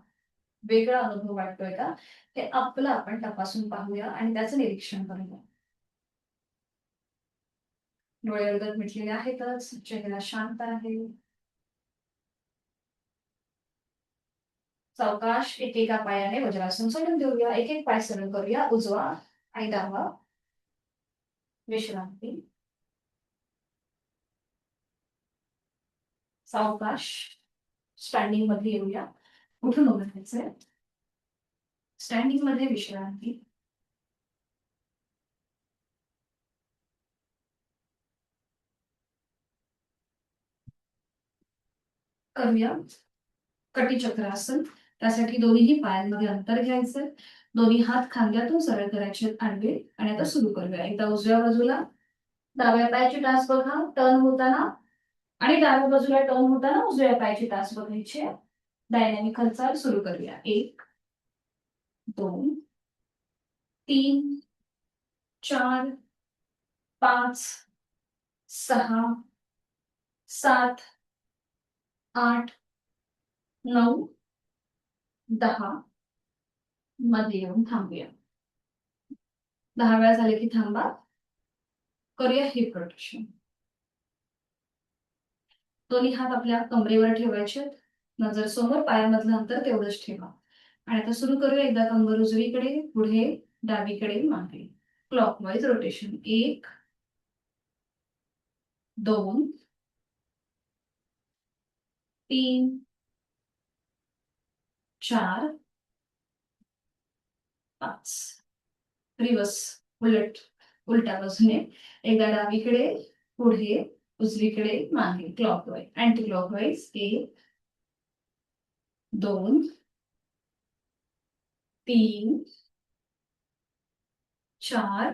वेगळा अनुभव वाटतोय का? हे आपलं आपण तपासून पाहूया आणि त्याचं निरीक्षण करूया. डोळे अर्धत मिटलेले आहेतच. चेहरा शांत आहे. सावकाश एकेका पायाने वज्रासन सोडून देऊया. एक एक पाय सरळ करूया. उजवा आणि डावा. विश्रांती. सावकाश स्टँडिंग मध्ये येऊया. उठून उभं राहायचंय. स्टँडिंग मध्ये विश्रांती. करूया कटीचक्रासन. त्यासाठी दोन्ही पायांमध्ये अंतर घ्यायचंय. दोन्ही हात खांद्यातून सरळ करायचे आडवे आणि आता सुरू करूया. एकदा उजव्या बाजूला. डाव्या पायाची टाच बघा टर्न होताना आणि डाव्या बाजूला टर्न होताना उजव्या पायाची टाच बघायची. डायनॅमिक हालचाल सुरू करूया. 1 2 3 4 5 6 7 8 9 10. मध्ये येऊन थांबूया. 10 वेळा झाले की थांबा. करूया हिप रोटेशन. दोन्ही हात आपल्या कमरेवर ठेवायचे. नजर समोर. पायामधलं अंतर तेवढंच ठेवा आणि आता सुरू करूया. एकदा कंबर उजवीकडे, पुढे, डावीकडे, मागे. Clockwise rotation. 1 2 3 4 5. रिवर्स. उलट उलट्या बाजूने. एकदा डावीकडे, पुढे, उजवीकडे, मागे. Clockwise anti clockwise. 1 2 3 4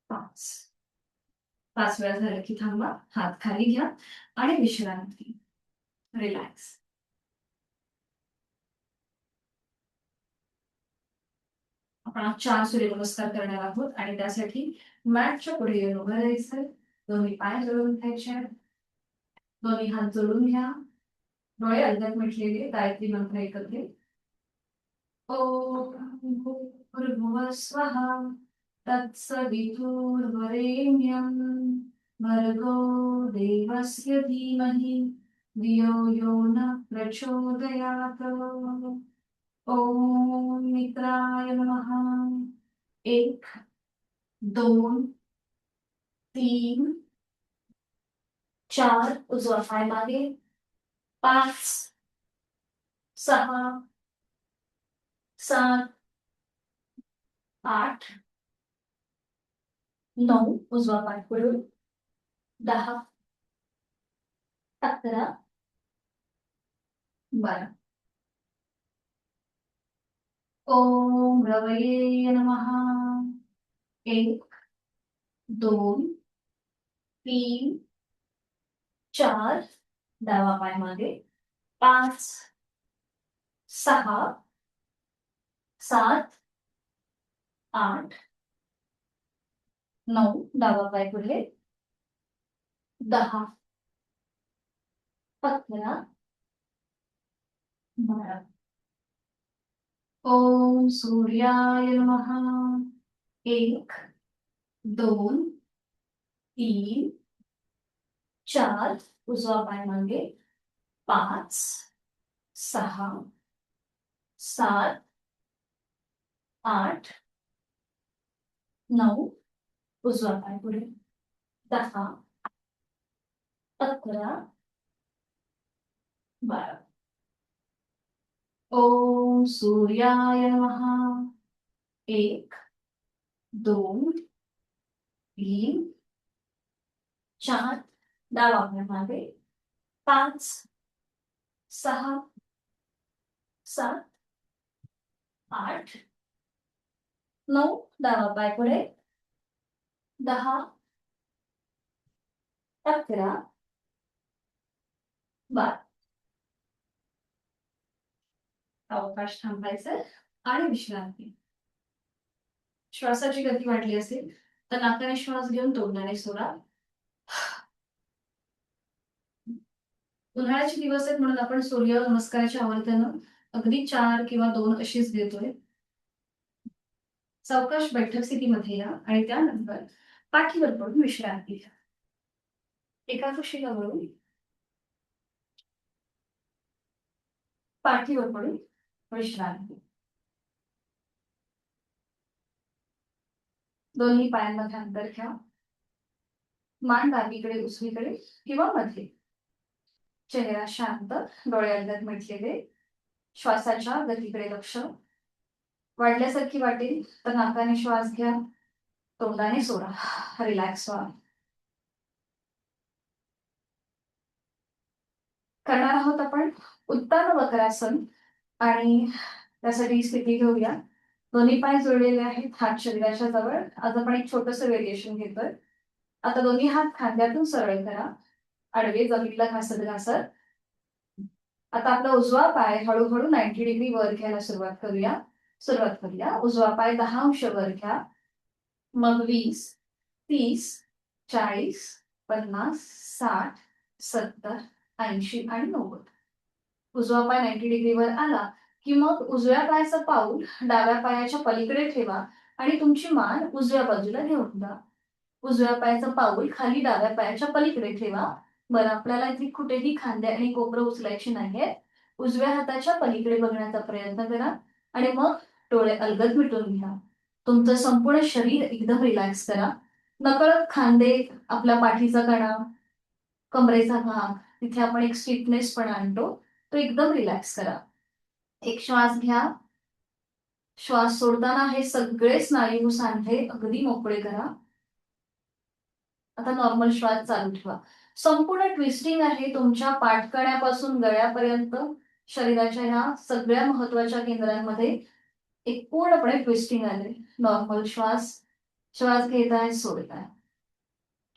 5. 5 वेळा झालं की थांबा. हात खाली घ्या आणि विश्रांती. रिलॅक्स. आपण 4 सूर्यनमस्कार करणार आहोत आणि त्यासाठी मॅटच्या पुढे येऊन उभं राहायचं. दोन्ही पाय जोडून घ्यायचे. दोन्ही हात जोडून घ्या. डोळे अर्ध्यात मिटलेले. गायत्री मंत्र एकत्रित. ओम भूर्भुवः स्वः तत्सवितुर्वरेण्यं भर्गो देवस्य धीमहि धियो यो नः प्रचोदयात्. ओम मित्राय नमः. 1 2 3 4 उजवा पाय मागे 5 6 7 8 9 उजवा पाय पुढे 10 11 12 ओम रवये नमः 1 2 3 4 डावा पाय मागे 5 6 7 8 9 डावा पाय पुढे 10 11 12 ओम सूर्याय नमः 1 2 3 4 उजवा पाय मागे 5 6 7 8 9 उजवा पाय पुढे 10 11 12 ओम सूर्याय नमः 1 2 3 4 डावा पाय मागे 5 6 7 8 9 डावा पाय पुढे 10 11 12 अवकाश थांबायचा आणि विश्रांती. श्वासाची गती वाढली असेल तर नाकाने श्वास घेऊन तोंडाने सोडा. उन्हाळ्याचे दिवस आहेत म्हणून आपण सूर्य नमस्काराची आवर्तनं अगदी 4 किंवा 2 अशीच देतोय. सावकाश बैठक स्थितीमध्ये या आणि त्यानंतर पाठीवर पडून विश्रांती घ्या. एका कुशीला वळून पाठीवर पडून विश्रांती. दोन्ही पायांमध्ये अंतर घ्या. मान डावीकडे उजवीकडे किंवा मध्ये. चेहरा शांत, डोळे अंगात मिटलेले. श्वासाच्या गतीकडे लक्ष. वाढल्यासारखी वाटेल तर नाकाने श्वास घ्या, तोंडाने सोडा. रिलॅक्स व्हा. करणार आहोत आपण उत्तान वक्रासन आणि त्यासाठी स्थिती घेऊया. दोन्ही पाय जोडलेले आहेत, हात शरीराच्या जवळ. आज आपण एक छोटंसं व्हेरिएशन घेतोय. आता दोन्ही हात खांद्यातून सरळ करा, आडवे जमिनीला घासत घासत. आता आपला उजवा पाय हळूहळू 90 डिग्री वर घ्यायला सुरुवात करूया. उजवा पाय 10 अंश वर घ्या. मग 20 30 40 50 60 70 80 आणि 90. उजवा पाय 90 डिग्रीवर आला की मग उजव्या पायाचं पाऊल डाव्या पायाच्या पलीकडे ठेवा आणि तुमची मान उजव्या बाजूला घेऊन जा. उजव्या पायाचं पाऊल खाली डाव्या पायाच्या पलीकडे ठेवा. बरं, आपल्याला इथे कुठेही खांदे आणि कोपरं उचलायची नाहीये. उजव्या हाताच्या पलीकडे बघण्याचा प्रयत्न करा आणि मग डोळे अलगद मिटून घ्या. तुमचं संपूर्ण शरीर एकदम रिलॅक्स करा. नकळत खांदे, आपल्या पाठीचा कणा, कमरेचा भाग, तिथे आपण एक स्टिफनेस पण आणतो, तो एकदम रिलॅक्स करा. एक श्वास घ्या. श्वास सोडताना हे सगळे स्नायू सांधे अगदी मोकळे करा. आता नॉर्मल श्वास चालू ठेवा. संपूर्ण ट्विस्टिंग आहे तुमच्या पाठकण्यापासून गळ्यापर्यंत. शरीराच्या ह्या सगळ्या महत्वाच्या केंद्रांमध्ये एक पूर्णपणे ट्विस्टिंग आले. नॉर्मल श्वास घेताय, सोडताय.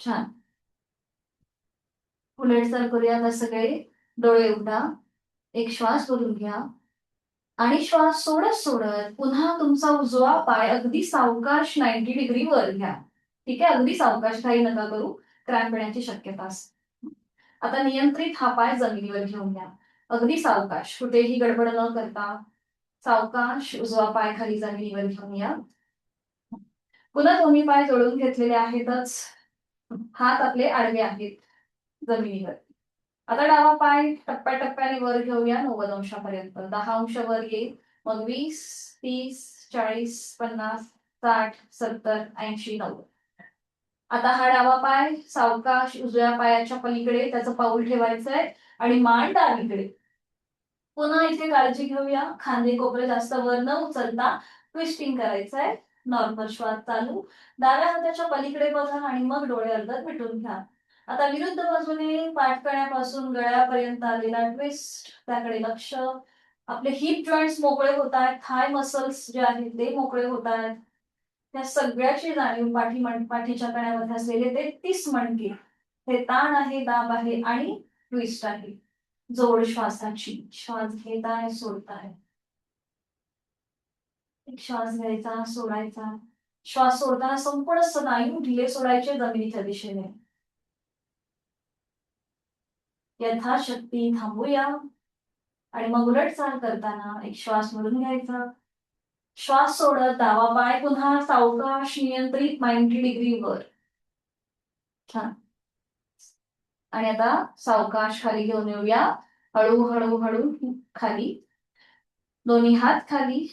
छान. उलटसर करूया. सगळे डोळे उघडा. एक श्वास भरून घ्या आणि श्वास सोडत सोडत पुन्हा तुमचा उजवा पाय अगदी सावकाश 90 डिग्री वर घ्या. ठीक आहे, अगदी सावकाश, काही नका करू, क्रॅम्प येण्याची शक्यता असते. आता नियंत्रित हा पाय जमिनीवर घेऊन घ्या. अगदी सावकाश, कुठेही गडबड न करता सावकाश उजवा पाय खाली जमिनीवर घेऊन या. पुन्हा दोन्ही पाय जोडून घेतलेले आहेतच. हात आपले आडवे आहेत जमिनीवर. आता डावा पाय टप्प्याटप्प्याने वर घेऊया 90 अंशापर्यंत. 10 अंश वर येईल, मग 20 30 40 50 60 70 80 90. आता हा डावा पाय सावकाश उजव्या पायाच्या पलीकडे त्याचं पाऊल ठेवायचं आहे आणि मान डावीकडे. पुन्हा इथे काळजी घेऊया, खांदे कोपरे जास्त वर न उचलता ट्विस्टिंग करायचं आहे. नॉर्मल श्वास चालू. डाव्या हाताच्या पलीकडे बघा आणि मग डोळे अर्धत मिटून घ्या. आता विरुद्ध बाजूने पाठकण्यापासून गळ्यापर्यंत आलेला ट्विस्ट, त्याकडे लक्ष. आपले हिप जॉईंट्स मोकळे होत आहेत, थाय मसल्स जे आहेत ते मोकळे होत आहेत. त्या सगळ्याची जाणीव पाठीच्या कण्यामध्ये असलेले ते 30 मणके, हे ताण आहे, दाब आहे आणि ट्विस्ट आहे. जोड श्वासाची. श्वास घेताय सोडताय. एक श्वास घ्यायचा सोडायचा. श्वास सोडताना संपूर्ण स्नायू ढिले सोडायचे जमिनीच्या दिशेने. यथाशक्ती थांबूया आणि मग उलट चाल करताना एक श्वास भरून घ्यायचा. श्वास सोडत डावा पाय पुन्हा सावकाश नियंत्रित 90 डिग्री वर. छान. आणि आता सावकाश खाली घेऊन येऊया. हळू हळू खाली. दोन्ही हात खाली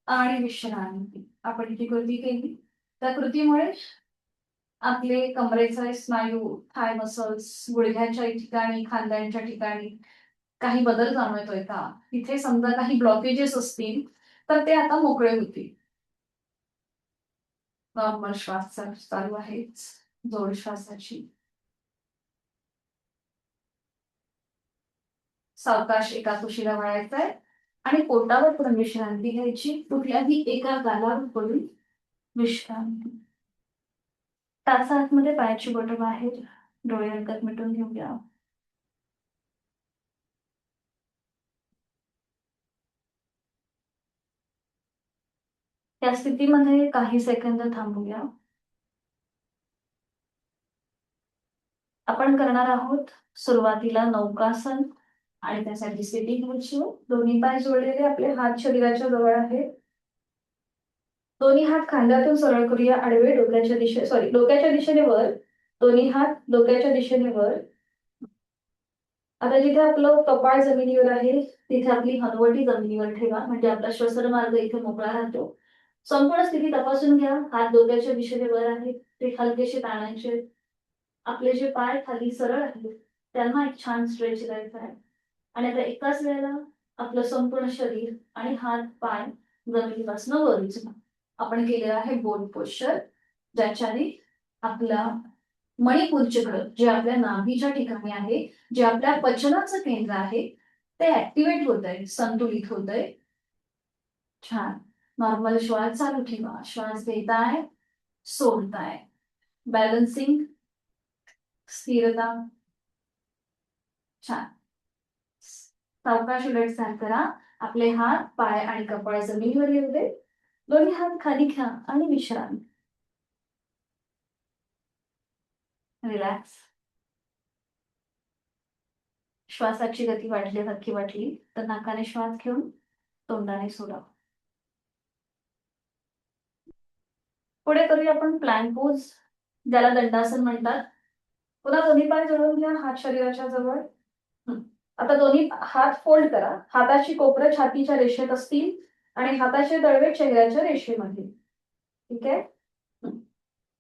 आणि विश्रांती. आपण जी कृती केली त्या कृतीमुळे आपले कमरेचे स्नायू, थाय मसल्स, गुडघ्याच्या ठिकाणी, खांद्यांच्या ठिकाणी काही बदल जाणवतोय का? तिथे समजा काही ब्लॉकेजेस असतील तर ते आता मोकळे होतील. नॉर्मल श्वास चालू आहेच. जोड श्वासाची. सावकाश एका कुशीला वळायचंय आणि पोटावर पण विश्रांती घ्यायची. कुठल्याही एका गालावर पडून विश्रांती. टाचा आतमध्ये पायाची बोटं बाहेर. डोळे हलकत मिटून घेऊया. या स्थितीमध्ये काही सेकंद थांबूया. आपण करणार आहोत सुरुवातीला नौकासन आणि त्यासाठी सिटिंग पोझिशन. दोन्ही पाय जोडलेले, आपले हात शरीराच्या जवळ आहेत. दोन्ही हात खांद्यातून सरळ करूया. आडवे डोक्याच्या दिशेने वर. दोन्ही हात डोक्याच्या दिशेने वर. आता जिथे आपलं कपाळ जमिनीवर आहे तिथे आपली हनुवटी जमिनीवर ठेवा, म्हणजे आपला श्वसन मार्ग इथे मोकळा राहतो. संपूर्ण स्थिती तपासून घ्या. हात डोक्याच्या दिशेने वर आहेत, ते हलकेसे ताणायचे. आपले जे पाय खाली सरळ आहेत त्यांना एक छान स्ट्रेच द्यायचा आहे. आणि आता एकाच वेळेला आपलं संपूर्ण शरीर आणि हात पाय जमिनीपासून वर उचला. आपण केलेलं आहे बोट पोश्चर, ज्याच्याने आपला मणिपूर चक्र जे आपल्या नाभीच्या ठिकाणी आहे, जे आपल्या पचनाचं केंद्र आहे, ते ऍक्टिव्हेट होत आहे, संतुलित होत आहे. छान. नॉर्मल श्वास चालू ठेवा. श्वास घेताय सोडताय. बॅलन्सिंग, स्थिरता. छान. सावकाश उलट चाल करा. आपले हात पाय आणि कपाळ जमिनीवर येऊ दे. दोन्ही हात खाली घ्या आणि विश्रांती. रिलॅक्स. श्वासाची गती वाढल्यासारखी वाटली तर नाकाने श्वास घेऊन तोंडाने सोडा. पुढे करूया आपण प्लॅन पोज, ज्याला दंडासन म्हणतात. पुन्हा दोन्ही पाय जोडून घ्या हात शरीराच्या जवळ. आता दोन्ही हात फोल्ड करा. हाताची कोपरं छातीच्या रेषेत असतील आणि हाताचे तळवे चेहऱ्याच्या रेषेमध्ये. ठीक आहे.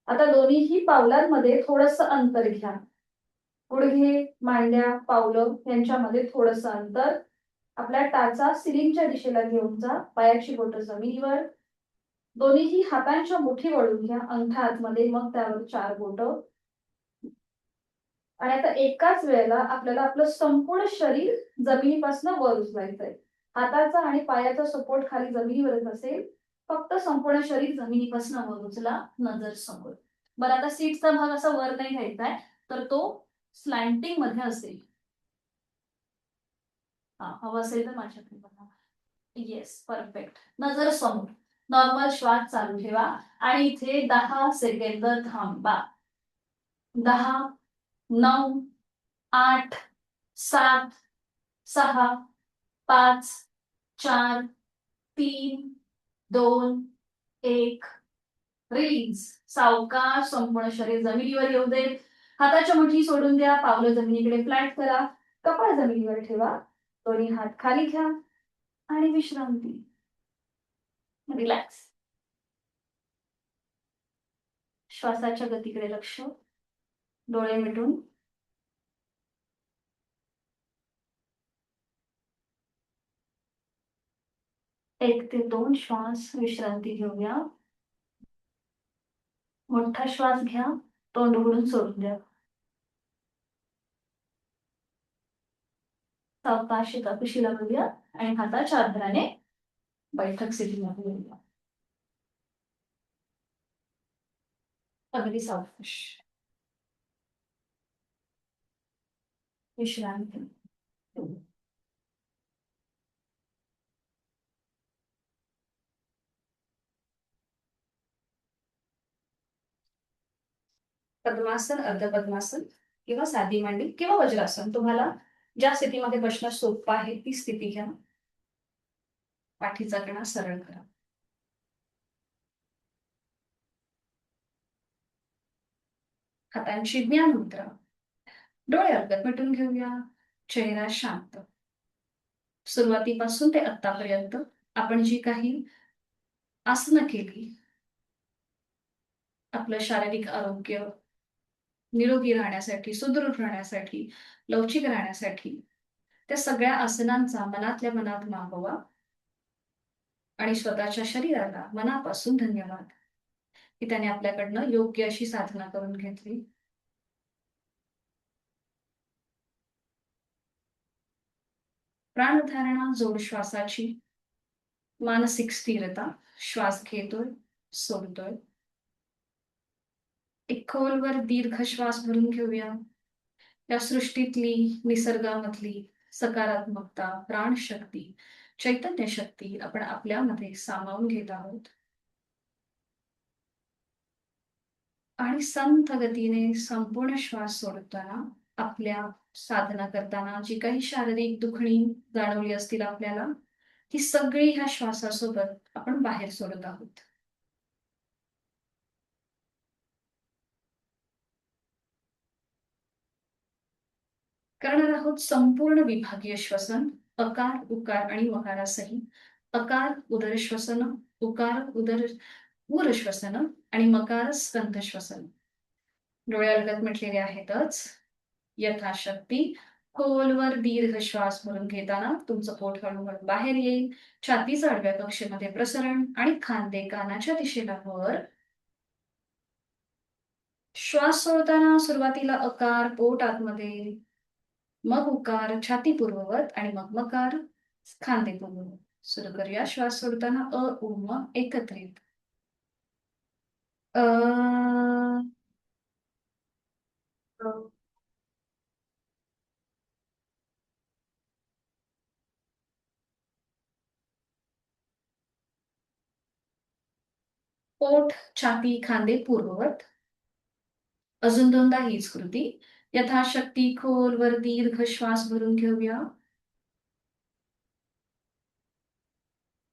आता दोन्हीही पावलांमध्ये थोडस अंतर घ्या. गुडघे, मांड्या, पावलं यांच्यामध्ये थोडस अंतर. आपल्या टाचा सिलिंगच्या दिशेला घेऊन जा. पायाची बोटं जमिनीवर. दोन्हीही हातांच्या मुठी वळून घ्या अंगठा आतमध्ये, मग त्यावर 4 बोटं. आणि आता एकाच वेळेला आपल्याला आपलं संपूर्ण शरीर जमिनीपासून वर उचलायचंय. हाताचा आणि पायाचा सपोर्ट खाली जमिनीवरच असेल. फक्त संपूर्ण शरीर जमिनीपासून वर उचला, नजर समोर. बरं, आता सीटचा भाग असा वर नाही घ्यायचाय, तर तो स्लॅन्टिंग मध्ये असेल. हवं असेल तर माझ्याकडे बघा. Yes, perfect. नजर समोर. नॉर्मल श्वास चालू ठेवा आणि इथे 10 सेकंद थांबा. 10, 9, 8, 7, 6, 5, 4, 3, 2, 1. रिलीज. सावकाश संपूर्ण शरीर जमिनीवर येऊ दे. हाताच्या मुठी सोडून द्या. पावलं जमिनीकडे फ्लॅट करा. कपाळ जमिनीवर ठेवा. दोन्ही हात खाली घ्या आणि विश्रांती. रिलॅक्स. श्वासाच्या गतीकडे लक्ष. डोळे मिटून 1 ते 2 श्वास विश्रांती घेऊया. मोठा श्वास घ्या, तोंड उघडून सोडून द्या. सावकाश एका कुशीला बघूया आणि हाताच्या आधाराने बैठक स्थितीमध्ये येऊया. अगदी सावकाश विश्रांती. पद्मासन, अर्ध पद्मासन किंवा साधी मांडी किंवा वज्रासन, तुम्हाला ज्या स्थितीमध्ये बसणं सोपं आहे ती स्थिती घ्या. पाठीचा कणा सरळ करा. हातांची ज्ञान मुद्रा. डोळे अर्धत मिटून घेऊया. चेहरा शांत. सुरुवातीपासून ते आतापर्यंत आपण जी काही आसनं केली, आपलं शारीरिक आरोग्य निरोगी राहण्यासाठी, सुदृढ राहण्यासाठी, लवचिक राहण्यासाठी, त्या सगळ्या आसनांचा मनातल्या मनात मागोवा आणि स्वतःच्या शरीराला मनापासून धन्यवाद की त्याने आपल्याकडनं योग्य अशी साधना करून घेतली. प्राणधारणा, जोड श्वासाची, मानसिक स्थिरता. श्वास घेतोय, सोडतोय. एक खोलवर दीर्घ श्वास भरून घेऊया. या सृष्टीतली, निसर्गामधली सकारात्मकता, प्राणशक्ती, चैतन्य शक्ती आपण आपल्यामध्ये सामावून घेत आहोत. आणि संथ गतीने संपूर्ण श्वास सोडताना आपल्या साधना करताना जी काही शारीरिक दुखणी जाणवली असतील आपल्याला, ती सगळी ह्या श्वासासोबत आपण बाहेर सोडत आहोत. करणार आहोत संपूर्ण विभागीय श्वसन, अकार, उकार आणि मकारासहित. अकार उदर श्वसन, उकार उदर उर श्वसन आणि मकार स्कंध श्वसन. डोळे अलगद मिटलेले आहेतच. यथाशक्ती खोलवर दीर्घ श्वास भरून घेताना तुमचं पोट हळूहळू बाहेर येईल. छातीचं आडव्या कक्षेमध्ये प्रसरण आणि खांदे कानाच्या दिशेला वर. श्वास सोडताना सुरुवातीला अकार, पोट आतमध्ये, मग उकार छाती पूर्ववत आणि मग मकार खांदे पूर्ववत. सुरू करूया. श्वास सोडताना अ उ म एकत्रित. अ, अ, पोट, छाती, खांदे पूर्ववत. अजून दोनदा हीच कृती. यथाशक्ती खोलवर दीर्घ श्वास भरून घेऊया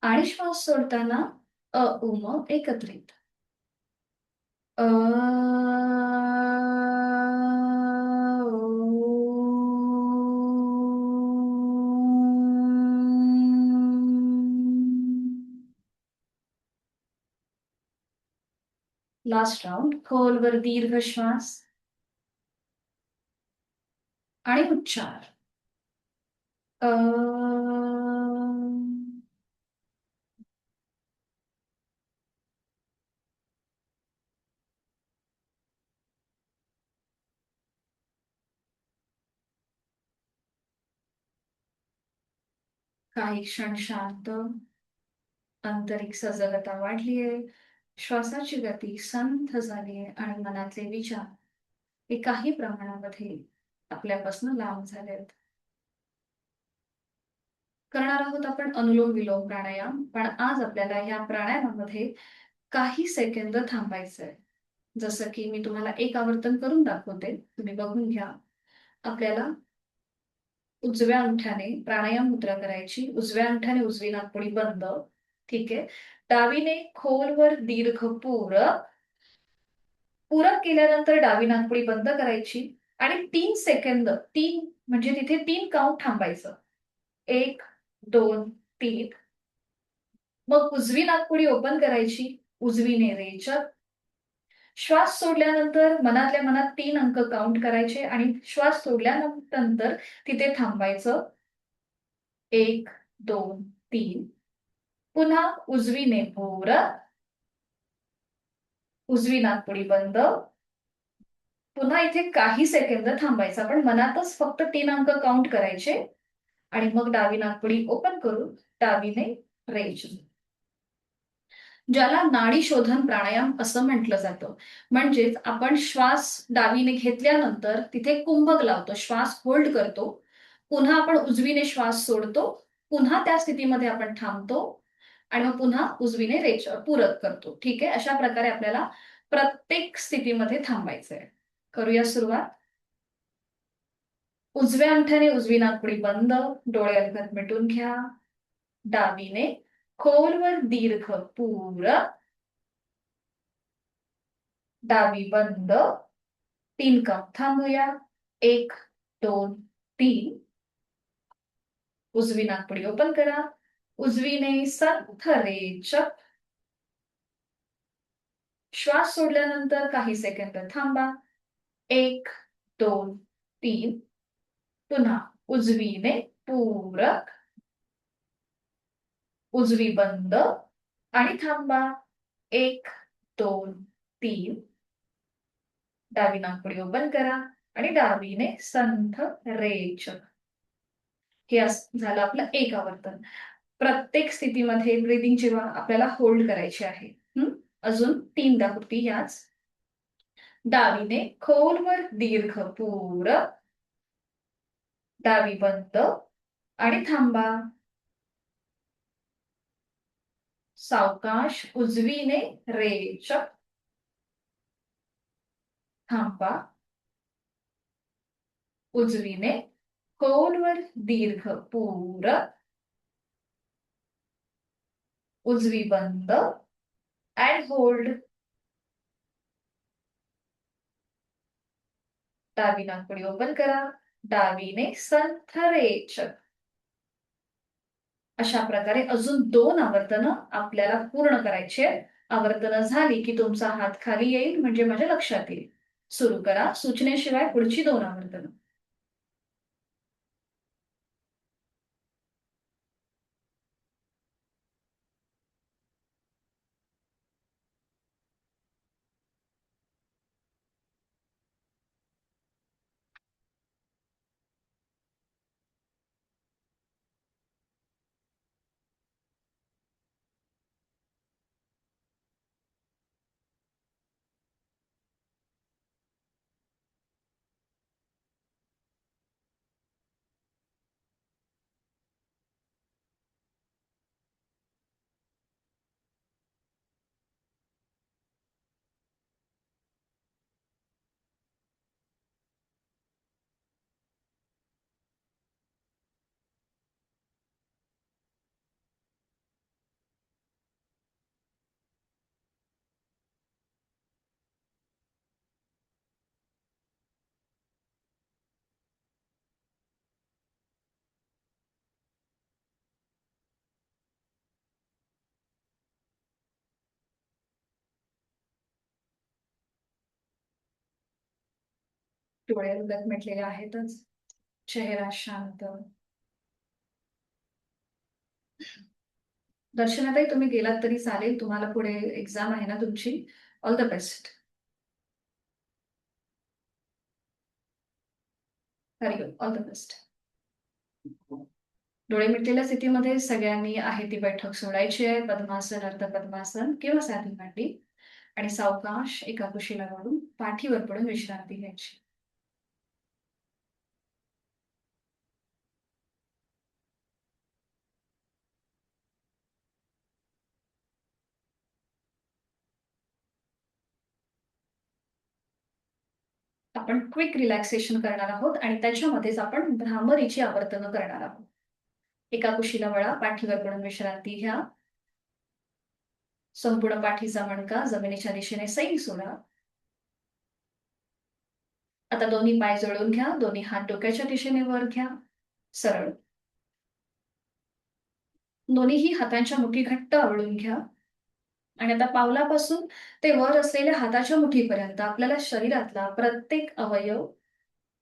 आणि श्वास सोडताना अ उ म एकत्रित. अ, लास्ट राउंड. खोलवर दीर्घ श्वास आणि उच्चार. अ, काही क्षण शांत. आंतरिक सजगता वाढलीये. श्वासाची गती संथ झालीये आणि मनातले विचार हे काही प्रमाणामध्ये आपल्यापासून लांब झालेत. करणार आहोत आपण अनुलोम विलोम प्राणायाम. पण आज आपल्याला या प्राणायामामध्ये काही सेकंद थांबायचंय. जसं की मी तुम्हाला एक आवर्तन करून दाखवते, तुम्ही बघून घ्या. आपल्याला उजव्या अंगठ्याने प्राणायाम मुद्रा करायची. उजव्या अंगठ्याने उजवी नाकपुडी बंद. ठीक आहे. डावीने खोलवर दीर्घ पूरक. पूरक केल्यानंतर डावी नाकपुडी बंद करायची आणि 3 सेकंद, 3 म्हणजे तिथे 3 काउंट थांबायचं. 1, 2, 3. मग उजवी नाकपुडी ओपन करायची. उजवीने रेचक. श्वास सोडल्यानंतर मनातल्या मनात 3 अंक काउंट करायचे आणि श्वास सोडल्यानंतर तिथे थांबायचं. 1, 2, 3. पुन्हा उजवीने भोवरा, उजवी नाकपुडी बंद. पुन्हा इथे काही सेकंद थांबायचं. आपण मनातच फक्त 3 अंक काउंट करायचे आणि मग डावी नाकपुडी ओपन करून डावीने रेज. ज्याला नाडी शोधन प्राणायाम असं म्हटलं जातं. म्हणजेच आपण श्वास डावीने घेतल्यानंतर तिथे कुंभक लावतो, श्वास होल्ड करतो. पुन्हा आपण उजवीने श्वास सोडतो, पुन्हा त्या स्थितीमध्ये आपण थांबतो आणि मग पुन्हा उजवीने रेच पूरक करतो. ठीक आहे, अशा प्रकारे आपल्याला प्रत्येक स्थितीमध्ये थांबायचंय. करूया सुरुवात. उजव्या अंगठ्याने उजवी नाकपुडी बंद, डोळे अलगद मिटून घ्या. डावीने खोलवर दीर्घ पूरक, डावी बंद. 3 काउंट थांबूया. 1, 2, 3. उजवी नाकपुडी ओपन करा. उजवीने संथ रेचक. श्वास सोडल्यानंतर काही सेकंद थांबा. 1, 2, 3. पुन्हा उजवीने पूरक, उजवी बंद आणि थांबा. 1, 2, 3. डावी नाकपुडी ओपन करा आणि डावीने संथ रेचक. हे झालं आपलं एक आवर्तन. प्रत्येक स्थितीमध्ये ब्रीदिंग जेव्हा आपल्याला होल्ड करायची आहे. अजून 3 दाखवती याच. डावीने खोलवर दीर्घ पूरक, डावी बंद आणि थांबा. सावकाश उजवीने रेचक, थांबा. उजवीने खोलवर दीर्घ पूरक, उजवी बंद and होल्ड. डावी नाकपुडी ओपन करा. डावीने संथ रेचक. अशा प्रकारे अजून 2 आवर्तनं आपल्याला पूर्ण करायची आहेत. आवर्तनं झाली की तुमचा हात खाली येईल म्हणजे माझ्या लक्षात येईल. सुरू करा. सूचनेशिवाय पुढची 2 आवर्तनं. डोळे उलट मिटलेले आहेतच. चेहरा शांत. दर्शनाताई तुम्ही गेलात तरी चालेल. तुम्हाला पुढे एक्झाम आहे ना तुमची. All the best. Very good. All the best. डोळे मिटलेल्या स्थितीमध्ये सगळ्यांनी आहे ती बैठक सोडायची आहे. पद्मासन, अर्ध पद्मासन किंवा साधी मांडी आणि सावकाश एका कुशीला वाढून पाठीवर पडून विश्रांती घ्यायची. आपण क्विक रिलॅक्सेशन करणार आहोत आणि त्याच्यामध्येच आपण भ्रामरीची आवर्तनं करणार आहोत. एका कुशीला वळा, पाठीवर पडून विश्रांती घ्या. संपूर्ण पाठीचा मणका जमिनीच्या दिशेने सैल सोडा. आता दोन्ही पाय जोडून घ्या. दोन्ही हात डोक्याच्या दिशेने वर घ्या. सरळ. दोन्हीही हातांच्या मुठी घट्ट आवळून घ्या. आणि आता पावलापासून ते वर असलेल्या हाताच्या मुठीपर्यंत आपल्याला शरीरातला प्रत्येक अवयव,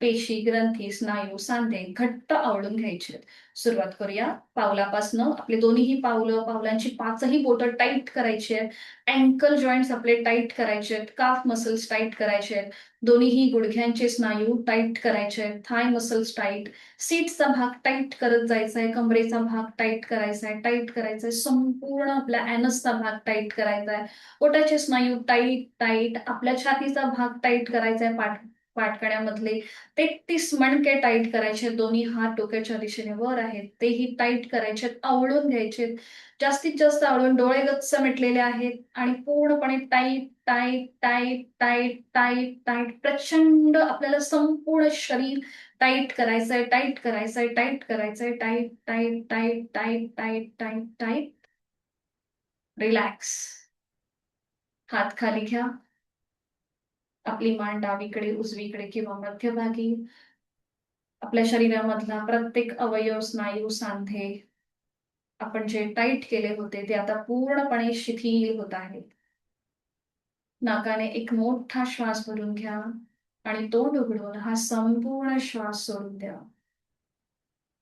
पेशी, ग्रंथी, स्नायू, सांधे घट्ट आवळून घ्यायचे. सुरुवात करूया पावलापासनं. आपले दोन्हीही पावलं, पावलांची 5ही बोटं टाईट करायची आहेत. अँकल जॉइंट्स आपले टाईट करायचे आहेत. काफ मसल्स टाईट करायचे आहेत. दोन्हीही गुडघ्यांचे स्नायू टाईट करायचे आहेत. थाय मसल्स टाईट. सीट्सचा भाग टाईट करत जायचा आहे. कमरेचा भाग टाईट करायचा आहे. टाईट करायचा आहे. संपूर्ण आपल्या ॲनसचा भाग टाईट करायचा आहे. पोटाचे स्नायू टाईट टाईट. आपल्या छातीचा भाग टाईट करायचा आहे. पाठकण्यामधले 33 मणके टाईट करायचे. दोन्ही हात डोक्याच्या दिशेने वर आहेत, तेही टाईट करायचे, आवळून घ्यायचे. जास्तीत जास्त आवळून. डोळे गच्च मिटलेले आहेत आणि पूर्णपणे tight tight tight tight tight tight. प्रचंड आपल्याला संपूर्ण शरीर टाईट करायचंय, टाईट करायचंय, टाईट करायचंय. Tight tight tight tight tight tight tight. Relax. हात खाली घ्या. आपली मान डावीकडे, उजवीकडे किंवा मध्यभागी. आपल्या शरीरामधला प्रत्येक अवयव, स्नायू, सांधे आपण जे टाईट केले होते ते आता पूर्णपणे शिथिल होत आहेत. नाकाने एक मोठा श्वास भरून घ्या आणि तोंड उघडून हा संपूर्ण श्वास सोडून द्या.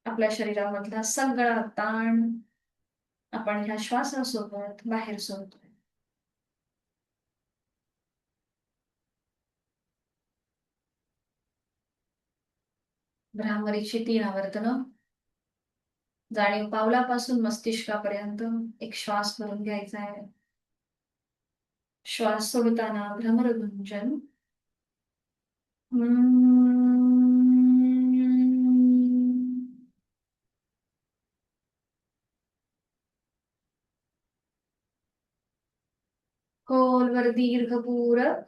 आपल्या शरीरामधला सगळा ताण आपण ह्या श्वासासोबत बाहेर सोडतोय. भ्रामरीची 3 आवर्तनं. जाणीव पावलापासून मस्तिष्कापर्यंत एक श्वास भरून घ्यायचा आहे. श्वास सोडताना भ्रमर गुंजन. खोलवर दीर्घ पूरक.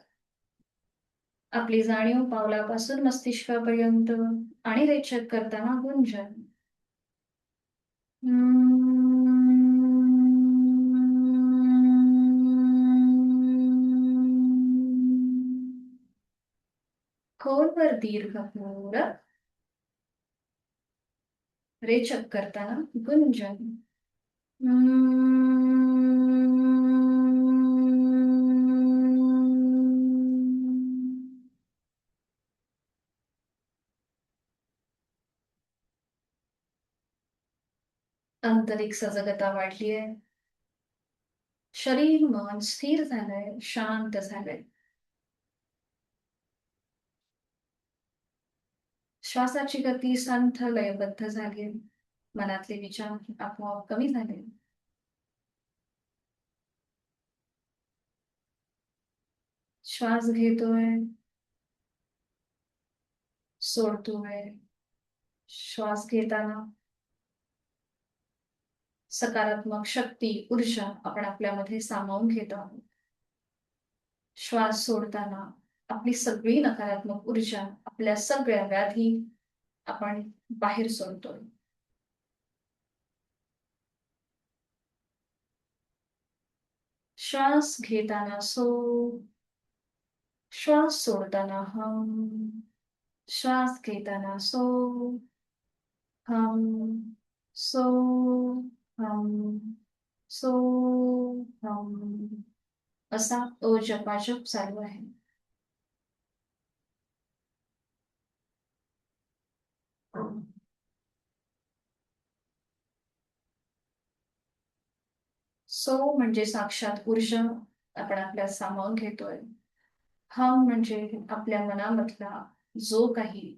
आपली जाणीव पावलापासून मस्तिष्कापर्यंत आणि रेचक करताना गुंजन. खोलवर दीर्घ पूरक. रेचक करताना गुंजन. आंतरिक सजगता वाढली आहे. शरीर मन स्थिर झालंय, शांत झालंय. श्वासाची गती संथ लयबद्ध झाली. मनातले विचार आपोआप कमी झाले. श्वास घेतोय, सोडतोय. श्वास घेताना सकारात्मक शक्ती, ऊर्जा आपण आपल्यामध्ये सामावून घेत आहोत. श्वास सोडताना आपली सगळी नकारात्मक ऊर्जा, आपल्या सगळ्या व्याधी आपण बाहेर सोडतोय. श्वास घेताना सो, श्वास सोडताना हम. श्वास घेताना सो, हम, सो, हम, सो, हम. असा तो जपाजप चालू आहे. सो म्हणजे साक्षात ऊर्जा आपण आपल्यात सामावून घेतोय. हम म्हणजे आपल्या मनामधला जो काही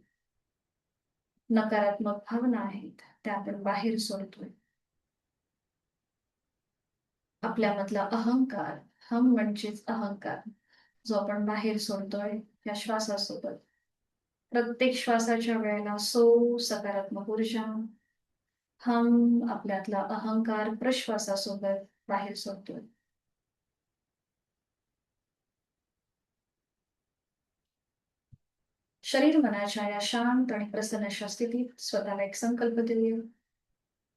नकारात्मक भावना आहेत त्या आपण बाहेर सोडतोय. आपल्यामधला अहंकार, हम म्हणजेच अहंकार, जो आपण बाहेर सोडतोय त्या श्वासासोबत. प्रत्येक श्वासाच्या वेळेला सो सकारात्मक ऊर्जा, हम आपल्यातला अहंकार प्रश्वासासोबत बाहेर सोडतोय. शरीर मनाच्या या शांत आणि प्रसन्न अशा स्थितीत स्वतःला एक संकल्प देऊया.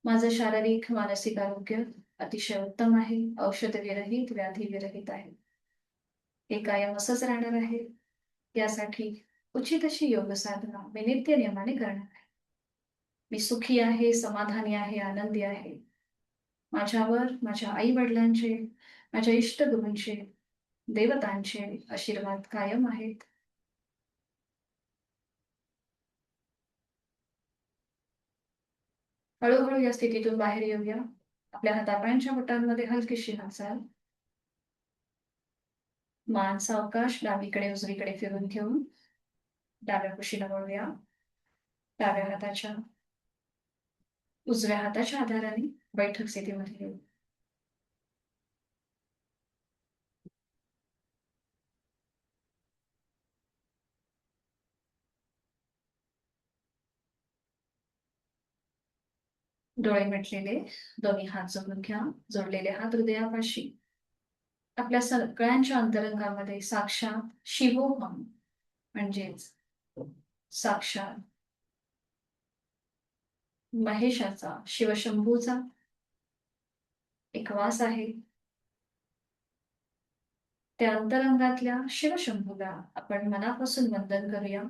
माझं शारीरिक मानसिक आरोग्य अतिशय उत्तम आहे. औषध विरहित, व्याधी विरहित आहे. हे कायम असंच राहणार आहे. यासाठी उचित अशी योग साधना मी नित्य नियमाने करणार आहे. मी सुखी आहे, समाधानी आहे, आनंदी आहे. माझ्यावर माझ्या आई वडिलांचे, माझ्या इष्टगुरूंचे, देवतांचे आशीर्वाद कायम आहेत. हळूहळू या स्थितीतून बाहेर येऊया. आपल्या हातापायांच्या बोटांमध्ये हलकीशी हालचाल. मान सावकाश डावीकडे उजवीकडे फिरून घेऊन डाव्या कुशीला वळूया. डाव्या हाताच्या उजव्या हाताच्या आधाराने बैठक स्थितीमध्ये येऊ. डोळे मिटलेले, दोन्ही हात जोडून घ्या. जोडलेले हात हृदयापाशी. आपल्या सगळ्यांच्या अंतरंगामध्ये साक्षात शिवोहम म्हणजेच साक्षात महेशाचा, शिवशंभूचा एक वास आहे. त्या अंतरंगातल्या शिवशंभूला आपण मनापासून वंदन करूया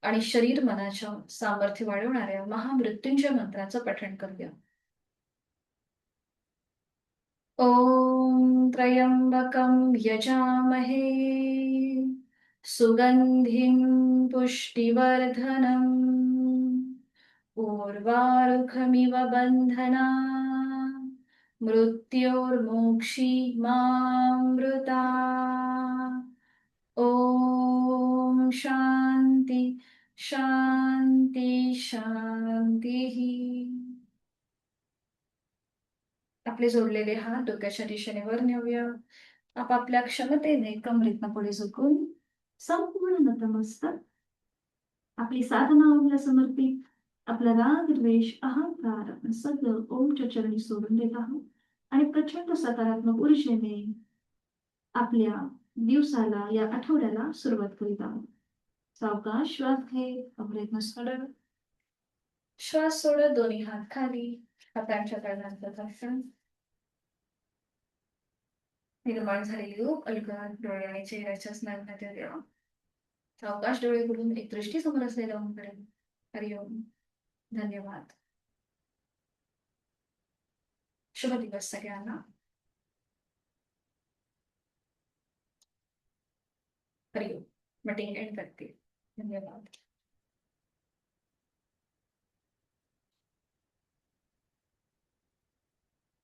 आणि शरीर मनाच्या सामर्थ्य वाढवणाऱ्या महामृत्युंजय मंत्राचं पठण करूया. ॐ त्र्यंबकं यजामहे सुगन्धिं पुष्टिवर्धनम् उर्वारुकमिव बन्धनान् मृत्योर्मोक्षीमामृता. ॐ शान्ति शान्ति शान्तिः. आपले जोडलेले हात डोक्याच्या दिशेने वर नेऊया. आपापल्या क्षमतेने कमरेतनं पुढे झुकून संपूर्ण नतमस्तक आपली साधना ओमला समर्पित. आपला राग द्वेष अहंकार आपण सगळं ओमच्या चरणी सोडून देत आहोत आणि प्रचंड सकारात्मक ऊर्जेने आपल्या दिवसाला, या आठवड्याला सुरुवात करीत आहोत. सावकाश श्वास घे, कमरेतनं सोड. श्वास सोडत दोन्ही हात खाली, हातांच्या तळहात घासून निर्माण झालेली ऊब अलगद डोळे आणि चेहऱ्याच्या स्नायूंमध्ये द्या. सावकाश डोळे उघडून एक दृष्टी समोर असलेल्या ओमकडे. हरिओम. धन्यवाद. शुभ दिवस सगळ्यांना. हरिओम. मीटिंग एंड करते. धन्यवाद.